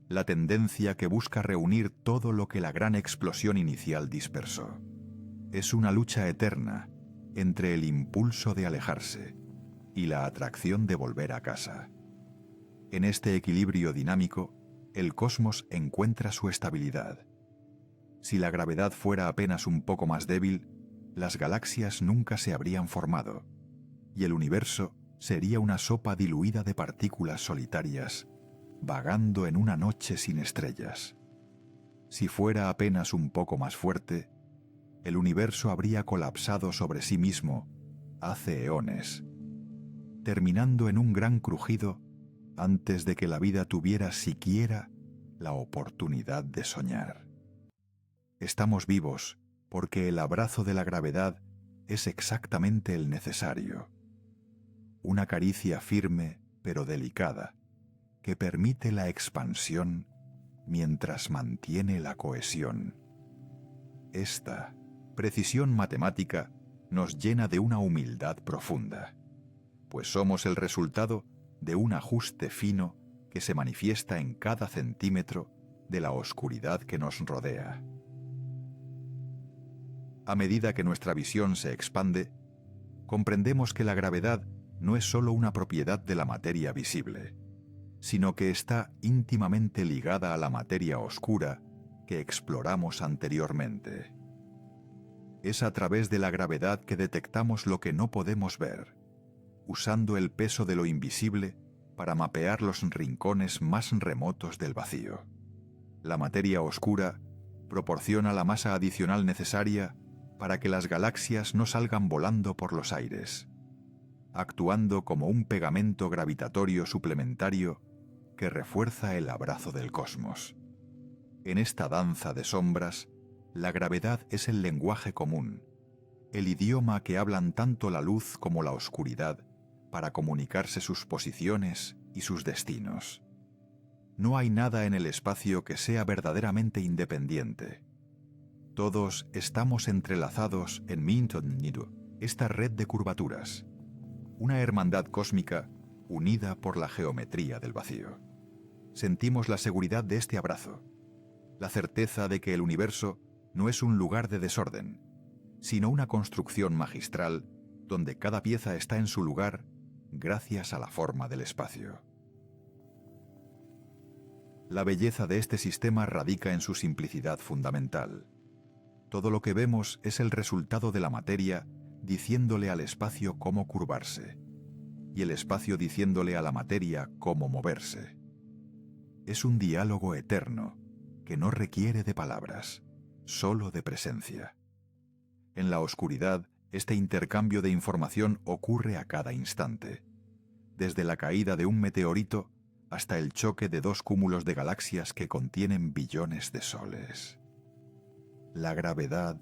la tendencia que busca reunir todo lo que la gran explosión inicial dispersó. Es una lucha eterna entre el impulso de alejarse y la atracción de volver a casa. En este equilibrio dinámico, el cosmos encuentra su estabilidad. Si la gravedad fuera apenas un poco más débil, las galaxias nunca se habrían formado, y el universo sería una sopa diluida de partículas solitarias, vagando en una noche sin estrellas. Si fuera apenas un poco más fuerte, el universo habría colapsado sobre sí mismo hace eones, terminando en un gran crujido antes de que la vida tuviera siquiera la oportunidad de soñar. Estamos vivos porque el abrazo de la gravedad es exactamente el necesario. Una caricia firme pero delicada que permite la expansión mientras mantiene la cohesión. Esta precisión matemática nos llena de una humildad profunda, pues somos el resultado de un ajuste fino que se manifiesta en cada centímetro de la oscuridad que nos rodea. A medida que nuestra visión se expande, comprendemos que la gravedad no es solo una propiedad de la materia visible, sino que está íntimamente ligada a la materia oscura que exploramos anteriormente. Es a través de la gravedad que detectamos lo que no podemos ver, usando el peso de lo invisible para mapear los rincones más remotos del vacío. La materia oscura proporciona la masa adicional necesaria para que las galaxias no salgan volando por los aires, actuando como un pegamento gravitatorio suplementario que refuerza el abrazo del cosmos. En esta danza de sombras, la gravedad es el lenguaje común, el idioma que hablan tanto la luz como la oscuridad para comunicarse sus posiciones y sus destinos. No hay nada en el espacio que sea verdaderamente independiente. Todos estamos entrelazados en Minton-Nidu, esta red de curvaturas, una hermandad cósmica unida por la geometría del vacío. Sentimos la seguridad de este abrazo, la certeza de que el universo no es un lugar de desorden, sino una construcción magistral donde cada pieza está en su lugar gracias a la forma del espacio. La belleza de este sistema radica en su simplicidad fundamental. Todo lo que vemos es el resultado de la materia diciéndole al espacio cómo curvarse, y el espacio diciéndole a la materia cómo moverse. Es un diálogo eterno que no requiere de palabras, solo de presencia. En la oscuridad, este intercambio de información ocurre a cada instante, desde la caída de un meteorito hasta el choque de dos cúmulos de galaxias que contienen billones de soles. La gravedad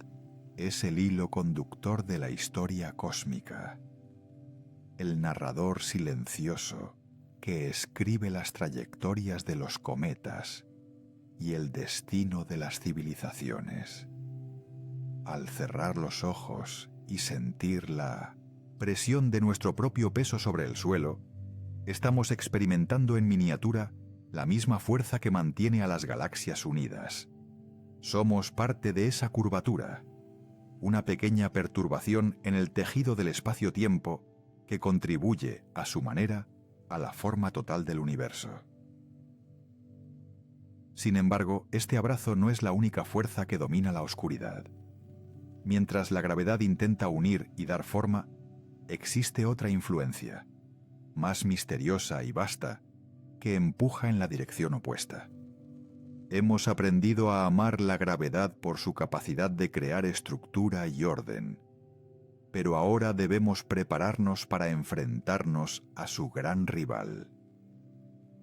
es el hilo conductor de la historia cósmica, el narrador silencioso que escribe las trayectorias de los cometas y el destino de las civilizaciones. Al cerrar los ojos y sentir la presión de nuestro propio peso sobre el suelo, estamos experimentando en miniatura la misma fuerza que mantiene a las galaxias unidas. Somos parte de esa curvatura, una pequeña perturbación en el tejido del espacio-tiempo que contribuye, a su manera, a la forma total del universo. Sin embargo, este abrazo no es la única fuerza que domina la oscuridad. Mientras la gravedad intenta unir y dar forma, existe otra influencia, más misteriosa y vasta, que empuja en la dirección opuesta. Hemos aprendido a amar la gravedad por su capacidad de crear estructura y orden, pero ahora debemos prepararnos para enfrentarnos a su gran rival.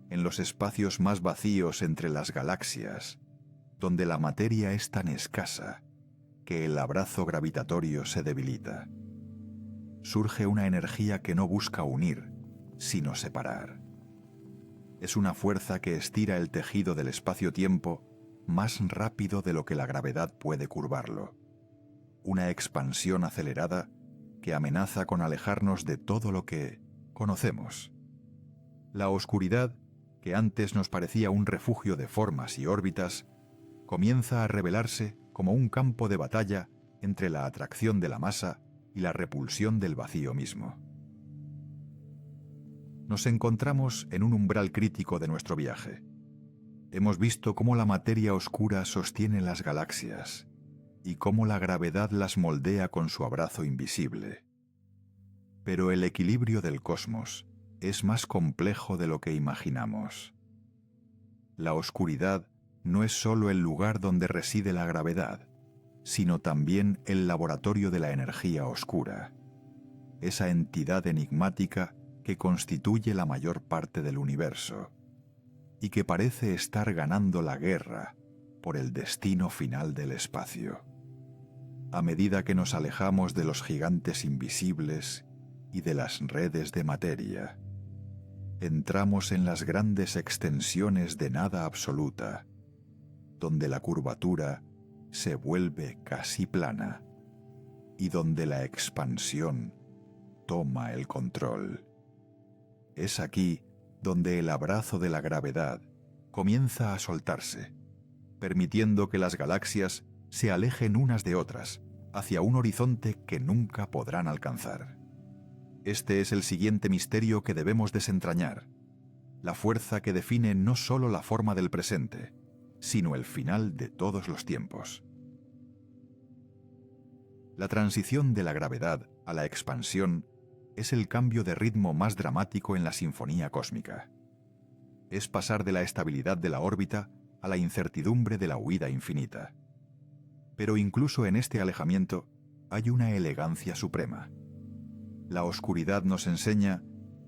En los espacios más vacíos entre las galaxias, donde la materia es tan escasa que el abrazo gravitatorio se debilita, surge una energía que no busca unir, sino separar. Es una fuerza que estira el tejido del espacio-tiempo más rápido de lo que la gravedad puede curvarlo. Una expansión acelerada que amenaza con alejarnos de todo lo que conocemos. La oscuridad, que antes nos parecía un refugio de formas y órbitas, comienza a revelarse como un campo de batalla entre la atracción de la masa y la repulsión del vacío mismo. Nos encontramos en un umbral crítico de nuestro viaje. Hemos visto cómo la materia oscura sostiene las galaxias y cómo la gravedad las moldea con su abrazo invisible. Pero el equilibrio del cosmos es más complejo de lo que imaginamos. La oscuridad no es solo el lugar donde reside la gravedad, sino también el laboratorio de la energía oscura, esa entidad enigmática que constituye la mayor parte del universo y que parece estar ganando la guerra por el destino final del espacio. A medida que nos alejamos de los gigantes invisibles y de las redes de materia, entramos en las grandes extensiones de nada absoluta, donde la curvatura se vuelve casi plana y donde la expansión toma el control. Es aquí donde el abrazo de la gravedad comienza a soltarse, permitiendo que las galaxias se alejen unas de otras hacia un horizonte que nunca podrán alcanzar. Este es el siguiente misterio que debemos desentrañar, la fuerza que define no solo la forma del presente, sino el final de todos los tiempos. La transición de la gravedad a la expansión es el cambio de ritmo más dramático en la sinfonía cósmica. Es pasar de la estabilidad de la órbita a la incertidumbre de la huida infinita. Pero incluso en este alejamiento hay una elegancia suprema. La oscuridad nos enseña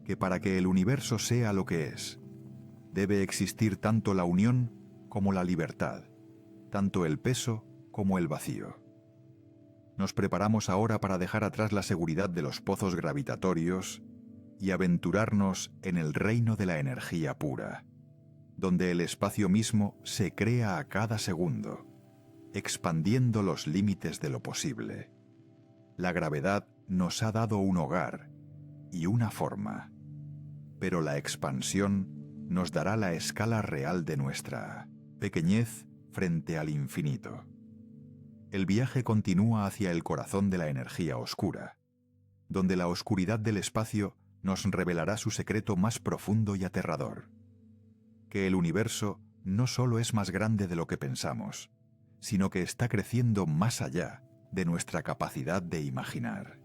que para que el universo sea lo que es, debe existir tanto la unión como la libertad, tanto el peso como el vacío. Nos preparamos ahora para dejar atrás la seguridad de los pozos gravitatorios y aventurarnos en el reino de la energía pura, donde el espacio mismo se crea a cada segundo, expandiendo los límites de lo posible. La gravedad nos ha dado un hogar y una forma, pero la expansión nos dará la escala real de nuestra pequeñez frente al infinito. El viaje continúa hacia el corazón de la energía oscura, donde la oscuridad del espacio nos revelará su secreto más profundo y aterrador: que el universo no solo es más grande de lo que pensamos, sino que está creciendo más allá de nuestra capacidad de imaginar.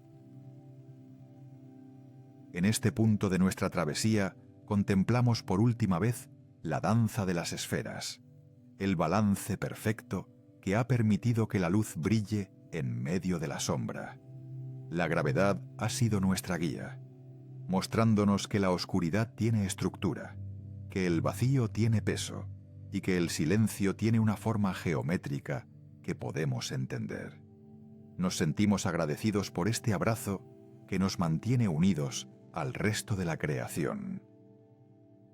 En este punto de nuestra travesía contemplamos por última vez la danza de las esferas, el balance perfecto que ha permitido que la luz brille en medio de la sombra. La gravedad ha sido nuestra guía, mostrándonos que la oscuridad tiene estructura, que el vacío tiene peso y que el silencio tiene una forma geométrica que podemos entender. Nos sentimos agradecidos por este abrazo que nos mantiene unidos al resto de la creación.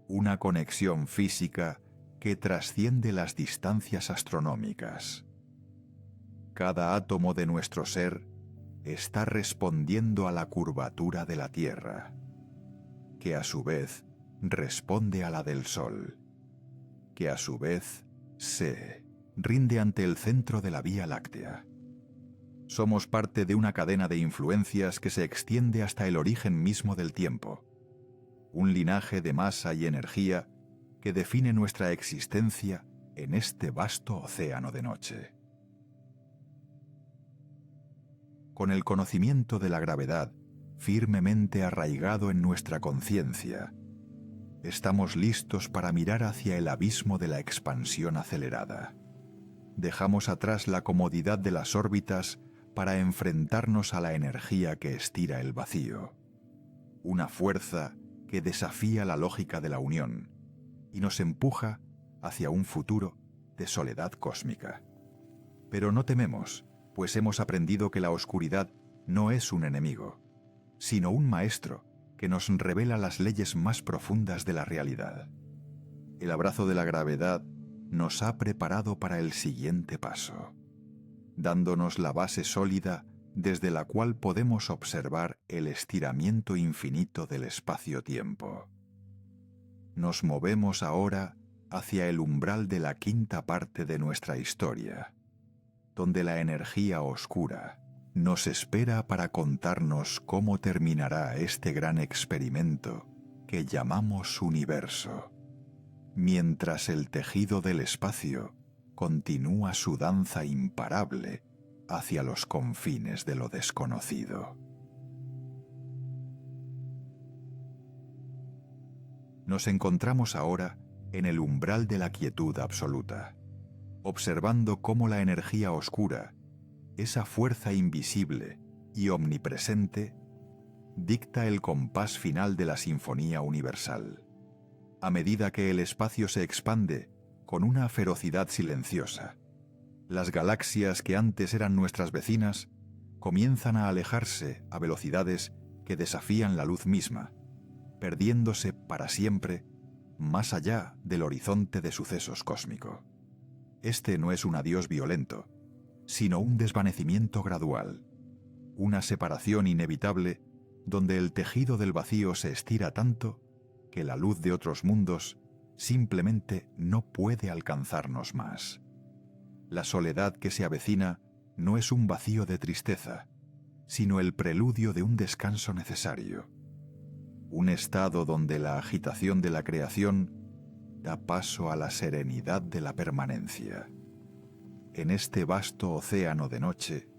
Una conexión física que trasciende las distancias astronómicas. Cada átomo de nuestro ser está respondiendo a la curvatura de la Tierra, que a su vez responde a la del Sol, que a su vez se rinde ante el centro de la Vía Láctea. Somos parte de una cadena de influencias que se extiende hasta el origen mismo del tiempo, un linaje de masa y energía que define nuestra existencia en este vasto océano de noche. Con el conocimiento de la gravedad firmemente arraigado en nuestra conciencia, estamos listos para mirar hacia el abismo de la expansión acelerada. Dejamos atrás la comodidad de las órbitas para enfrentarnos a la energía que estira el vacío, una fuerza que desafía la lógica de la unión y nos empuja hacia un futuro de soledad cósmica. Pero no tememos, pues hemos aprendido que la oscuridad no es un enemigo, sino un maestro que nos revela las leyes más profundas de la realidad. El abrazo de la gravedad nos ha preparado para el siguiente paso, dándonos la base sólida desde la cual podemos observar el estiramiento infinito del espacio-tiempo. Nos movemos ahora hacia el umbral de la quinta parte de nuestra historia, donde la energía oscura nos espera para contarnos cómo terminará este gran experimento que llamamos universo, mientras el tejido del espacio continúa su danza imparable hacia los confines de lo desconocido. Nos encontramos ahora en el umbral de la quietud absoluta, observando cómo la energía oscura, esa fuerza invisible y omnipresente, dicta el compás final de la sinfonía universal, a medida que el espacio se expande con una ferocidad silenciosa. Las galaxias que antes eran nuestras vecinas comienzan a alejarse a velocidades que desafían la luz misma, perdiéndose para siempre más allá del horizonte de sucesos cósmico. Este no es un adiós violento, sino un desvanecimiento gradual, una separación inevitable donde el tejido del vacío se estira tanto que la luz de otros mundos simplemente no puede alcanzarnos más. La soledad que se avecina no es un vacío de tristeza, sino el preludio de un descanso necesario, un estado donde la agitación de la creación da paso a la serenidad de la permanencia. En este vasto océano de noche,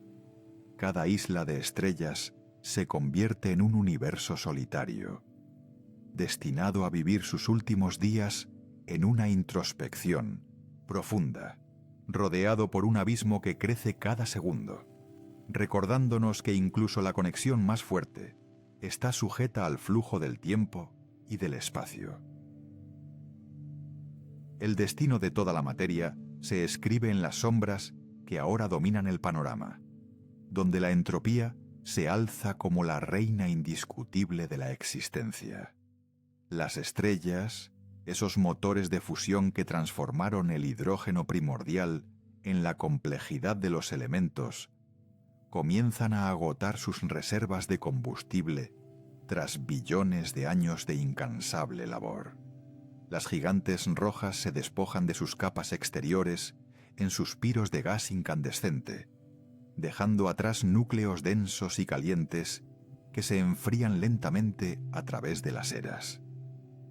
cada isla de estrellas se convierte en un universo solitario, destinado a vivir sus últimos días en una introspección profunda, rodeado por un abismo que crece cada segundo, recordándonos que incluso la conexión más fuerte está sujeta al flujo del tiempo y del espacio. El destino de toda la materia se escribe en las sombras que ahora dominan el panorama, donde la entropía se alza como la reina indiscutible de la existencia. Las estrellas, esos motores de fusión que transformaron el hidrógeno primordial en la complejidad de los elementos, comienzan a agotar sus reservas de combustible tras billones de años de incansable labor. Las gigantes rojas se despojan de sus capas exteriores en suspiros de gas incandescente, dejando atrás núcleos densos y calientes que se enfrían lentamente a través de las eras.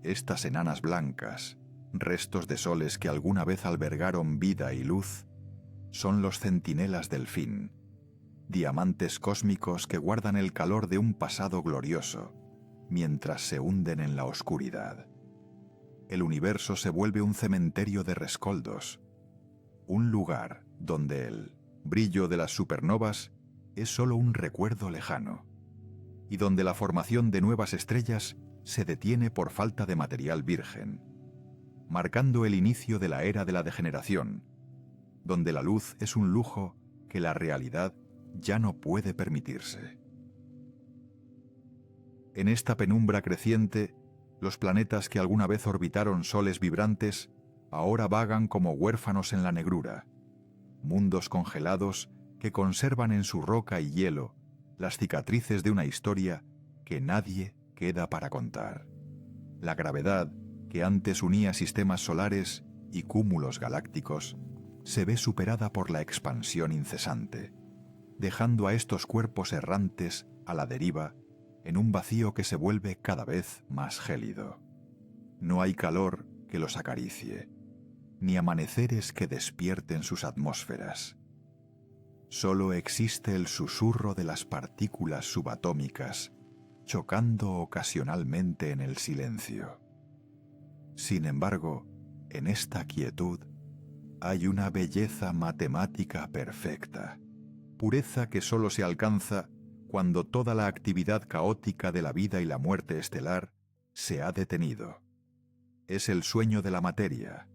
Estas enanas blancas, restos de soles que alguna vez albergaron vida y luz, son los centinelas del fin, diamantes cósmicos que guardan el calor de un pasado glorioso, mientras se hunden en la oscuridad. El universo se vuelve un cementerio de rescoldos, un lugar donde el brillo de las supernovas es solo un recuerdo lejano, y donde la formación de nuevas estrellas se detiene por falta de material virgen, marcando el inicio de la era de la degeneración, donde la luz es un lujo que la realidad ya no puede permitirse. En esta penumbra creciente, los planetas que alguna vez orbitaron soles vibrantes ahora vagan como huérfanos en la negrura, mundos congelados que conservan en su roca y hielo las cicatrices de una historia que nadie queda para contar. La gravedad, que antes unía sistemas solares y cúmulos galácticos, se ve superada por la expansión incesante, dejando a estos cuerpos errantes a la deriva en un vacío que se vuelve cada vez más gélido. No hay calor que los acaricie, ni amaneceres que despierten sus atmósferas. Solo existe el susurro de las partículas subatómicas chocando ocasionalmente en el silencio. Sin embargo, en esta quietud hay una belleza matemática perfecta, pureza que solo se alcanza cuando toda la actividad caótica de la vida y la muerte estelar se ha detenido. Es el sueño de la materia,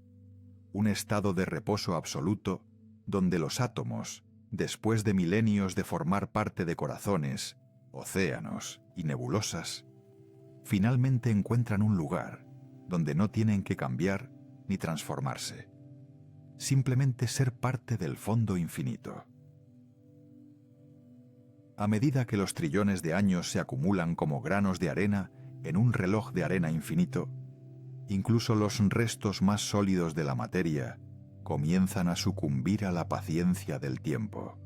un estado de reposo absoluto donde los átomos, después de milenios de formar parte de corazones, océanos y nebulosas, finalmente encuentran un lugar donde no tienen que cambiar ni transformarse, simplemente ser parte del fondo infinito. A medida que los trillones de años se acumulan como granos de arena en un reloj de arena infinito, incluso los restos más sólidos de la materia comienzan a sucumbir a la paciencia del tiempo.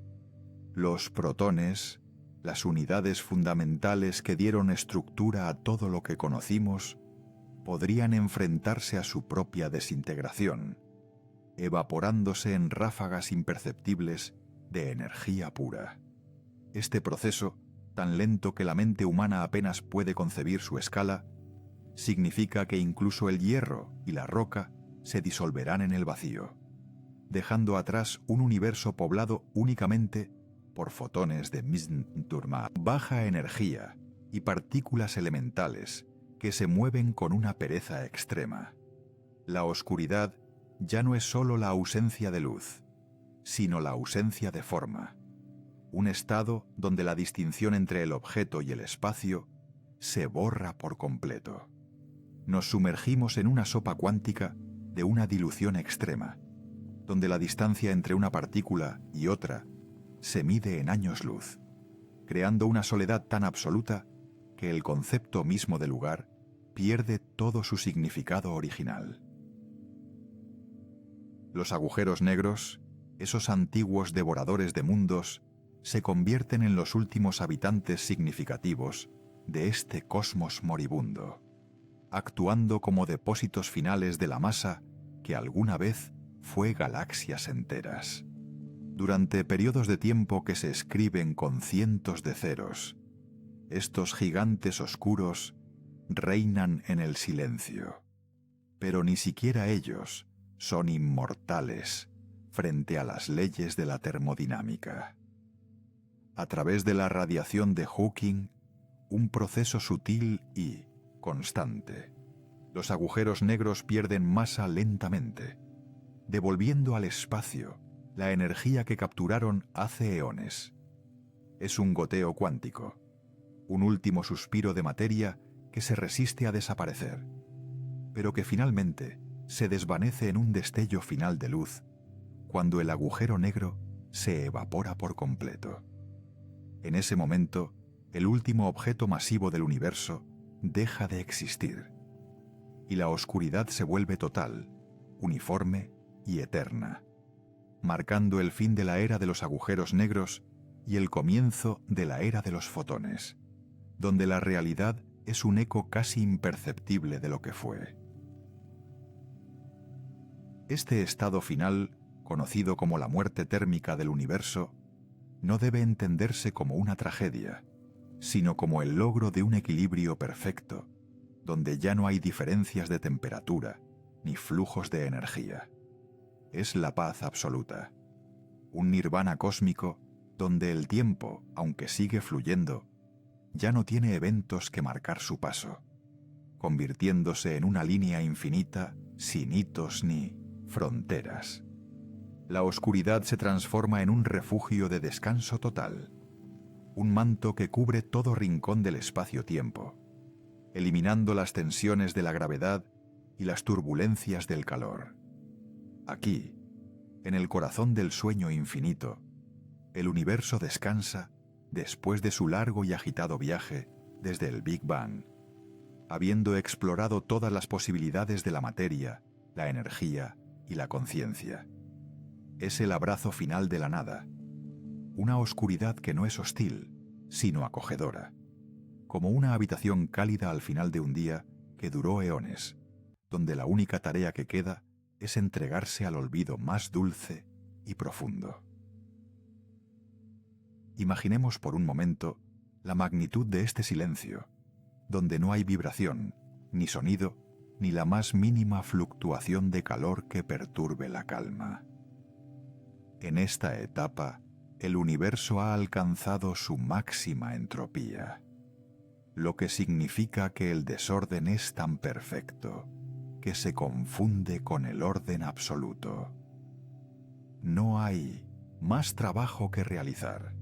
Los protones, las unidades fundamentales que dieron estructura a todo lo que conocimos, podrían enfrentarse a su propia desintegración, evaporándose en ráfagas imperceptibles de energía pura. Este proceso, tan lento que la mente humana apenas puede concebir su escala, significa que incluso el hierro y la roca se disolverán en el vacío, dejando atrás un universo poblado únicamente por fotones de Mizn-Turma, baja energía y partículas elementales que se mueven con una pereza extrema. La oscuridad ya no es solo la ausencia de luz, sino la ausencia de forma, un estado donde la distinción entre el objeto y el espacio se borra por completo. Nos sumergimos en una sopa cuántica de una dilución extrema, donde la distancia entre una partícula y otra se mide en años luz, creando una soledad tan absoluta que el concepto mismo de lugar pierde todo su significado original. Los agujeros negros, esos antiguos devoradores de mundos, se convierten en los últimos habitantes significativos de este cosmos moribundo, actuando como depósitos finales de la masa que alguna vez fue galaxias enteras. Durante periodos de tiempo que se escriben con cientos de ceros, estos gigantes oscuros reinan en el silencio, pero ni siquiera ellos son inmortales frente a las leyes de la termodinámica. A través de la radiación de Hawking, un proceso sutil y constante, los agujeros negros pierden masa lentamente, devolviendo al espacio la energía que capturaron hace eones. Es un goteo cuántico, un último suspiro de materia que se resiste a desaparecer, pero que finalmente se desvanece en un destello final de luz cuando el agujero negro se evapora por completo. En ese momento, el último objeto masivo del universo deja de existir, y la oscuridad se vuelve total, uniforme y eterna, marcando el fin de la era de los agujeros negros y el comienzo de la era de los fotones, donde la realidad es un eco casi imperceptible de lo que fue. Este estado final, conocido como la muerte térmica del universo, no debe entenderse como una tragedia, sino como el logro de un equilibrio perfecto, donde ya no hay diferencias de temperatura ni flujos de energía. Es la paz absoluta, un nirvana cósmico donde el tiempo, aunque sigue fluyendo, ya no tiene eventos que marcar su paso, convirtiéndose en una línea infinita sin hitos ni fronteras. La oscuridad se transforma en un refugio de descanso total, un manto que cubre todo rincón del espacio-tiempo, eliminando las tensiones de la gravedad y las turbulencias del calor. Aquí, en el corazón del sueño infinito, el universo descansa después de su largo y agitado viaje desde el Big Bang, habiendo explorado todas las posibilidades de la materia, la energía y la conciencia. Es el abrazo final de la nada, una oscuridad que no es hostil, sino acogedora, como una habitación cálida al final de un día que duró eones, donde la única tarea que queda es entregarse al olvido más dulce y profundo. Imaginemos por un momento la magnitud de este silencio, donde no hay vibración, ni sonido, ni la más mínima fluctuación de calor que perturbe la calma. En esta etapa, el universo ha alcanzado su máxima entropía, lo que significa que el desorden es tan perfecto que se confunde con el orden absoluto. No hay más trabajo que realizar,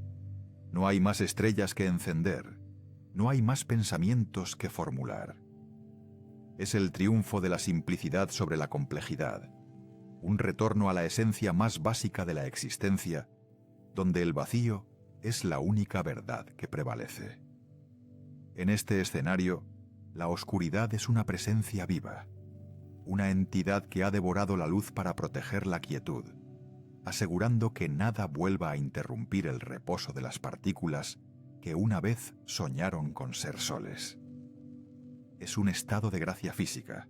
no hay más estrellas que encender, no hay más pensamientos que formular. Es el triunfo de la simplicidad sobre la complejidad, un retorno a la esencia más básica de la existencia, donde el vacío es la única verdad que prevalece. En este escenario, la oscuridad es una presencia viva, una entidad que ha devorado la luz para proteger la quietud, asegurando que nada vuelva a interrumpir el reposo de las partículas que una vez soñaron con ser soles. Es un estado de gracia física,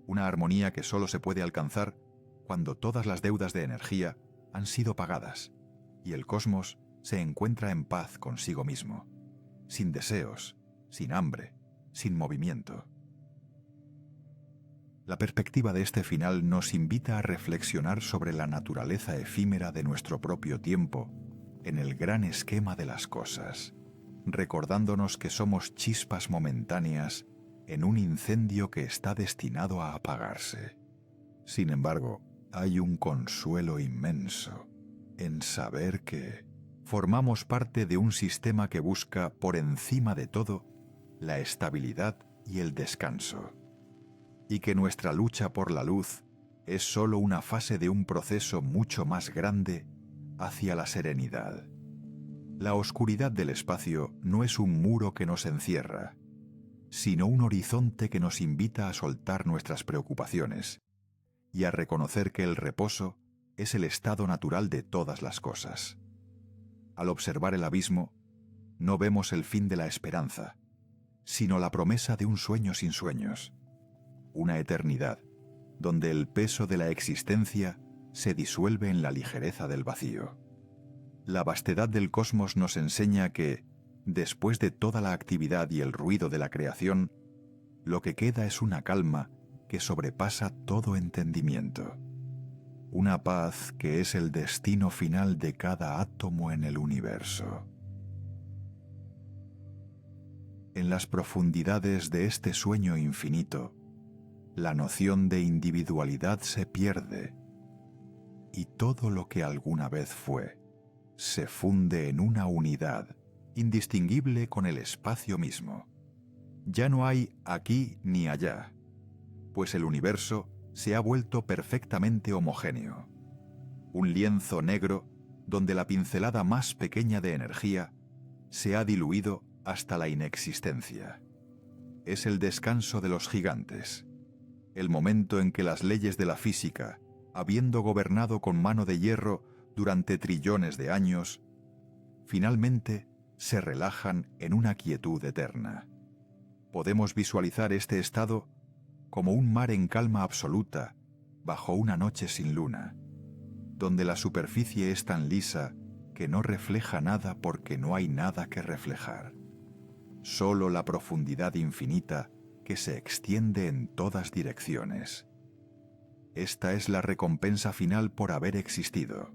una armonía que solo se puede alcanzar cuando todas las deudas de energía han sido pagadas y el cosmos se encuentra en paz consigo mismo, sin deseos, sin hambre, sin movimiento. La perspectiva de este final nos invita a reflexionar sobre la naturaleza efímera de nuestro propio tiempo en el gran esquema de las cosas, recordándonos que somos chispas momentáneas en un incendio que está destinado a apagarse. Sin embargo, hay un consuelo inmenso en saber que formamos parte de un sistema que busca, por encima de todo, la estabilidad y el descanso, y que nuestra lucha por la luz es solo una fase de un proceso mucho más grande hacia la serenidad. La oscuridad del espacio no es un muro que nos encierra, sino un horizonte que nos invita a soltar nuestras preocupaciones y a reconocer que el reposo es el estado natural de todas las cosas. Al observar el abismo, no vemos el fin de la esperanza, sino la promesa de un sueño sin sueños, una eternidad, donde el peso de la existencia se disuelve en la ligereza del vacío. La vastedad del cosmos nos enseña que, después de toda la actividad y el ruido de la creación, lo que queda es una calma que sobrepasa todo entendimiento. Una paz que es el destino final de cada átomo en el universo. En las profundidades de este sueño infinito, la noción de individualidad se pierde y todo lo que alguna vez fue se funde en una unidad indistinguible con el espacio mismo. Ya no hay aquí ni allá, pues el universo se ha vuelto perfectamente homogéneo. Un lienzo negro donde la pincelada más pequeña de energía se ha diluido hasta la inexistencia. Es el descanso de los gigantes, el momento en que las leyes de la física, habiendo gobernado con mano de hierro durante trillones de años, finalmente se relajan en una quietud eterna. Podemos visualizar este estado como un mar en calma absoluta bajo una noche sin luna, donde la superficie es tan lisa que no refleja nada porque no hay nada que reflejar. Solo la profundidad infinita que se extiende en todas direcciones. Esta es la recompensa final por haber existido.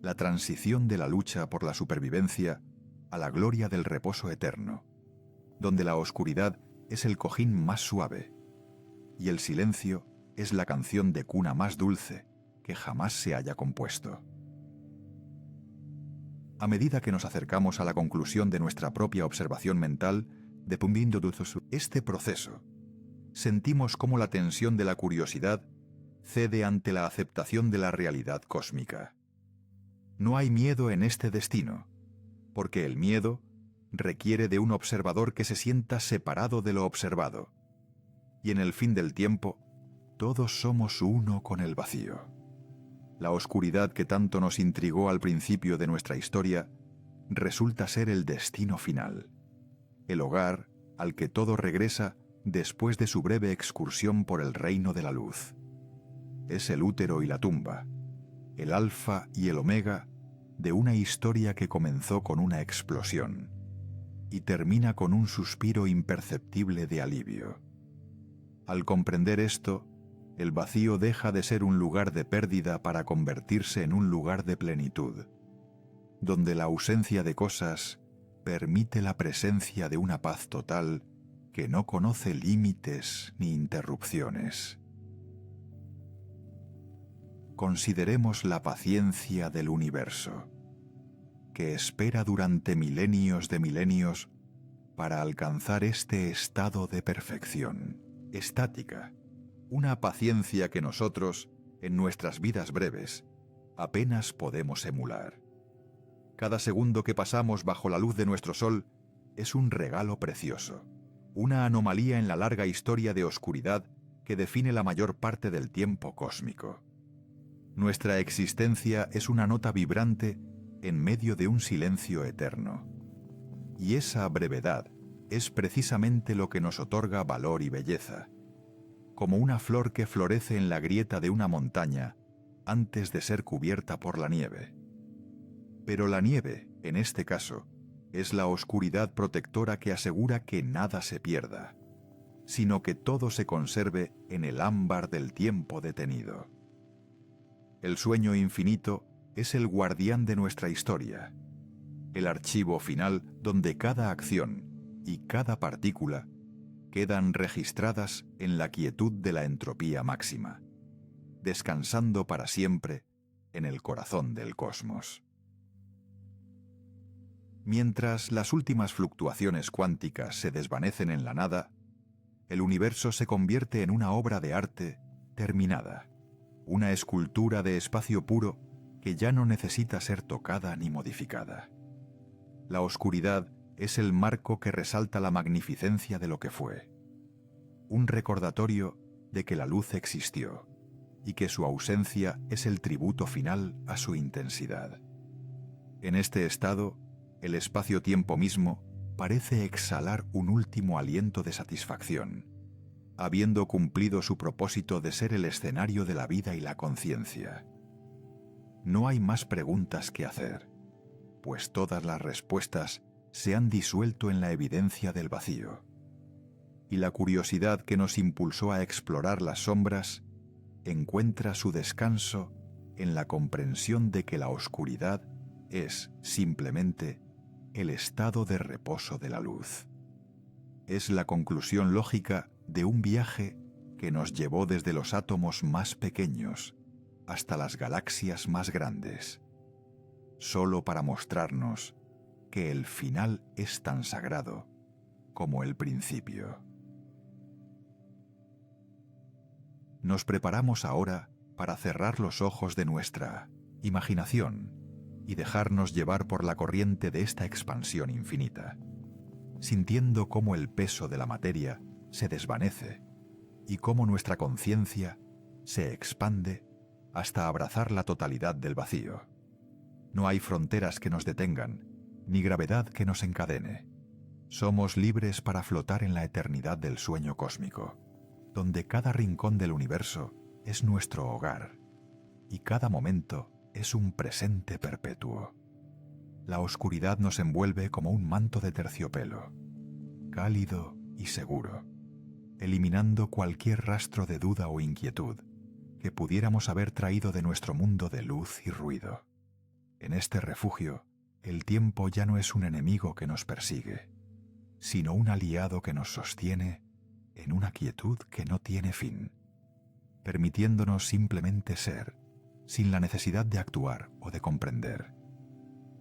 La transición de la lucha por la supervivencia a la gloria del reposo eterno, donde la oscuridad es el cojín más suave y el silencio es la canción de cuna más dulce que jamás se haya compuesto. A medida que nos acercamos a la conclusión de nuestra propia observación mental, dependiendo de este proceso, sentimos cómo la tensión de la curiosidad cede ante la aceptación de la realidad cósmica. No hay miedo en este destino, porque el miedo requiere de un observador que se sienta separado de lo observado, y en el fin del tiempo, todos somos uno con el vacío. La oscuridad que tanto nos intrigó al principio de nuestra historia resulta ser el destino final, el hogar al que todo regresa después de su breve excursión por el reino de la luz. Es el útero y la tumba, el alfa y el omega de una historia que comenzó con una explosión y termina con un suspiro imperceptible de alivio. Al comprender esto, el vacío deja de ser un lugar de pérdida para convertirse en un lugar de plenitud, donde la ausencia de cosas permite la presencia de una paz total que no conoce límites ni interrupciones. Consideremos la paciencia del universo, que espera durante milenios de milenios para alcanzar este estado de perfección estática, una paciencia que nosotros, en nuestras vidas breves, apenas podemos emular. Cada segundo que pasamos bajo la luz de nuestro sol es un regalo precioso, una anomalía en la larga historia de oscuridad que define la mayor parte del tiempo cósmico. Nuestra existencia es una nota vibrante en medio de un silencio eterno. Y esa brevedad es precisamente lo que nos otorga valor y belleza, como una flor que florece en la grieta de una montaña antes de ser cubierta por la nieve. Pero la nieve, en este caso, es la oscuridad protectora que asegura que nada se pierda, sino que todo se conserve en el ámbar del tiempo detenido. El sueño infinito es el guardián de nuestra historia, el archivo final donde cada acción y cada partícula quedan registradas en la quietud de la entropía máxima, descansando para siempre en el corazón del cosmos. Mientras las últimas fluctuaciones cuánticas se desvanecen en la nada, el universo se convierte en una obra de arte terminada, una escultura de espacio puro que ya no necesita ser tocada ni modificada. La oscuridad es el marco que resalta la magnificencia de lo que fue, un recordatorio de que la luz existió y que su ausencia es el tributo final a su intensidad. En este estado, el espacio-tiempo mismo parece exhalar un último aliento de satisfacción, habiendo cumplido su propósito de ser el escenario de la vida y la conciencia. No hay más preguntas que hacer, pues todas las respuestas se han disuelto en la evidencia del vacío. Y la curiosidad que nos impulsó a explorar las sombras encuentra su descanso en la comprensión de que la oscuridad es simplemente el estado de reposo de la luz. Es la conclusión lógica de un viaje que nos llevó desde los átomos más pequeños hasta las galaxias más grandes, solo para mostrarnos que el final es tan sagrado como el principio. Nos preparamos ahora para cerrar los ojos de nuestra imaginación y dejarnos llevar por la corriente de esta expansión infinita, sintiendo cómo el peso de la materia se desvanece y cómo nuestra conciencia se expande hasta abrazar la totalidad del vacío. No hay fronteras que nos detengan, ni gravedad que nos encadene. Somos libres para flotar en la eternidad del sueño cósmico, donde cada rincón del universo es nuestro hogar y cada momento es un presente perpetuo. La oscuridad nos envuelve como un manto de terciopelo, cálido y seguro, eliminando cualquier rastro de duda o inquietud que pudiéramos haber traído de nuestro mundo de luz y ruido. En este refugio, el tiempo ya no es un enemigo que nos persigue, sino un aliado que nos sostiene en una quietud que no tiene fin, permitiéndonos simplemente ser, sin la necesidad de actuar o de comprender.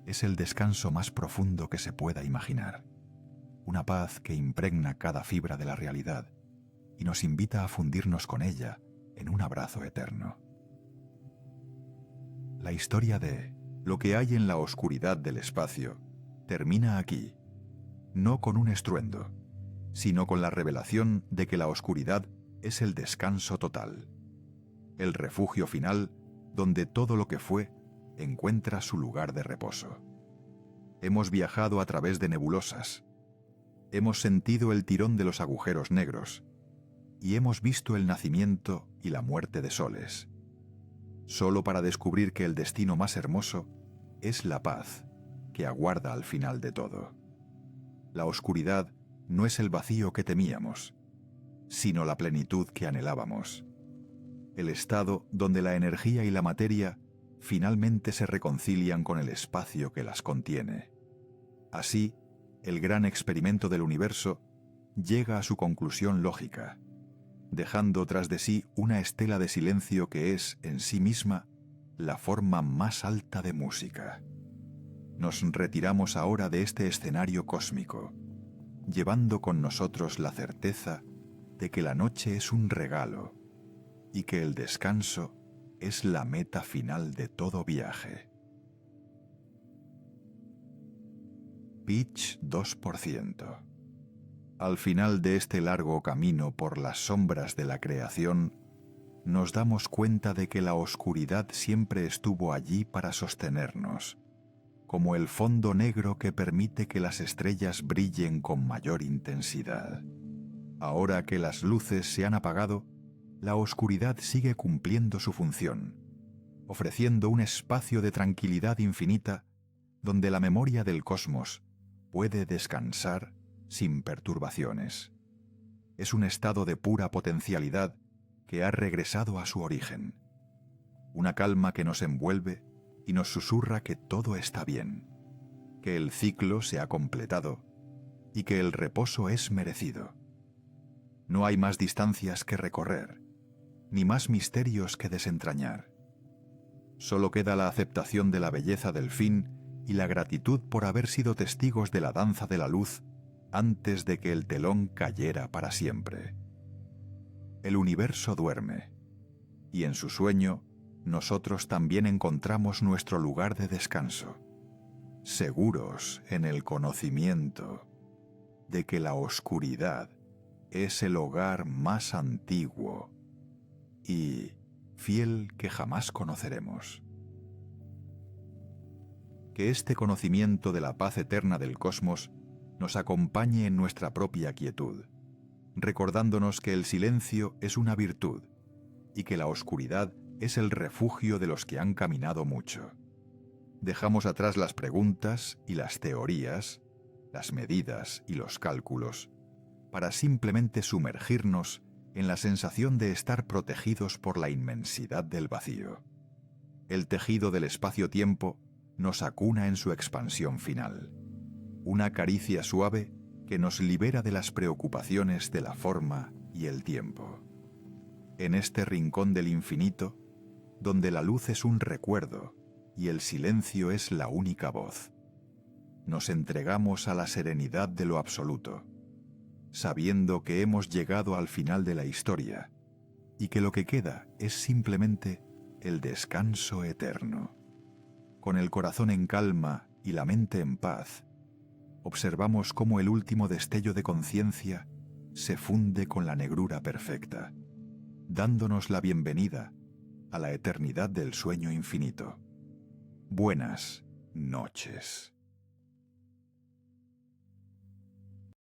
Es el descanso más profundo que se pueda imaginar, una paz que impregna cada fibra de la realidad y nos invita a fundirnos con ella en un abrazo eterno. La historia de lo que hay en la oscuridad del espacio termina aquí, no con un estruendo, sino con la revelación de que la oscuridad es el descanso total, el refugio final donde todo lo que fue encuentra su lugar de reposo. Hemos viajado a través de nebulosas, hemos sentido el tirón de los agujeros negros y hemos visto el nacimiento y la muerte de soles, solo para descubrir que el destino más hermoso es la paz que aguarda al final de todo. La oscuridad no es el vacío que temíamos, sino la plenitud que anhelábamos. El estado donde la energía y la materia finalmente se reconcilian con el espacio que las contiene. Así, el gran experimento del universo llega a su conclusión lógica, dejando tras de sí una estela de silencio que es, en sí misma, la forma más alta de música. Nos retiramos ahora de este escenario cósmico, llevando con nosotros la certeza de que la noche es un regalo y que el descanso es la meta final de todo viaje. Pitch 2%. Al final de este largo camino por las sombras de la creación, nos damos cuenta de que la oscuridad siempre estuvo allí para sostenernos, como el fondo negro que permite que las estrellas brillen con mayor intensidad. Ahora que las luces se han apagado, la oscuridad sigue cumpliendo su función, ofreciendo un espacio de tranquilidad infinita donde la memoria del cosmos puede descansar sin perturbaciones. Es un estado de pura potencialidad que ha regresado a su origen. Una calma que nos envuelve y nos susurra que todo está bien, que el ciclo se ha completado y que el reposo es merecido. No hay más distancias que recorrer, ni más misterios que desentrañar. Solo queda la aceptación de la belleza del fin y la gratitud por haber sido testigos de la danza de la luz antes de que el telón cayera para siempre. El universo duerme, y en su sueño nosotros también encontramos nuestro lugar de descanso, seguros en el conocimiento de que la oscuridad es el hogar más antiguo y fiel que jamás conoceremos. Que este conocimiento de la paz eterna del cosmos nos acompañe en nuestra propia quietud, recordándonos que el silencio es una virtud y que la oscuridad es el refugio de los que han caminado mucho. Dejamos atrás las preguntas y las teorías, las medidas y los cálculos, para simplemente sumergirnos en la sensación de estar protegidos por la inmensidad del vacío. El tejido del espacio-tiempo nos acuna en su expansión final, una caricia suave que nos libera de las preocupaciones de la forma y el tiempo. En este rincón del infinito, donde la luz es un recuerdo y el silencio es la única voz, nos entregamos a la serenidad de lo absoluto, sabiendo que hemos llegado al final de la historia y que lo que queda es simplemente el descanso eterno. Con el corazón en calma y la mente en paz, observamos cómo el último destello de conciencia se funde con la negrura perfecta, dándonos la bienvenida a la eternidad del sueño infinito. Buenas noches.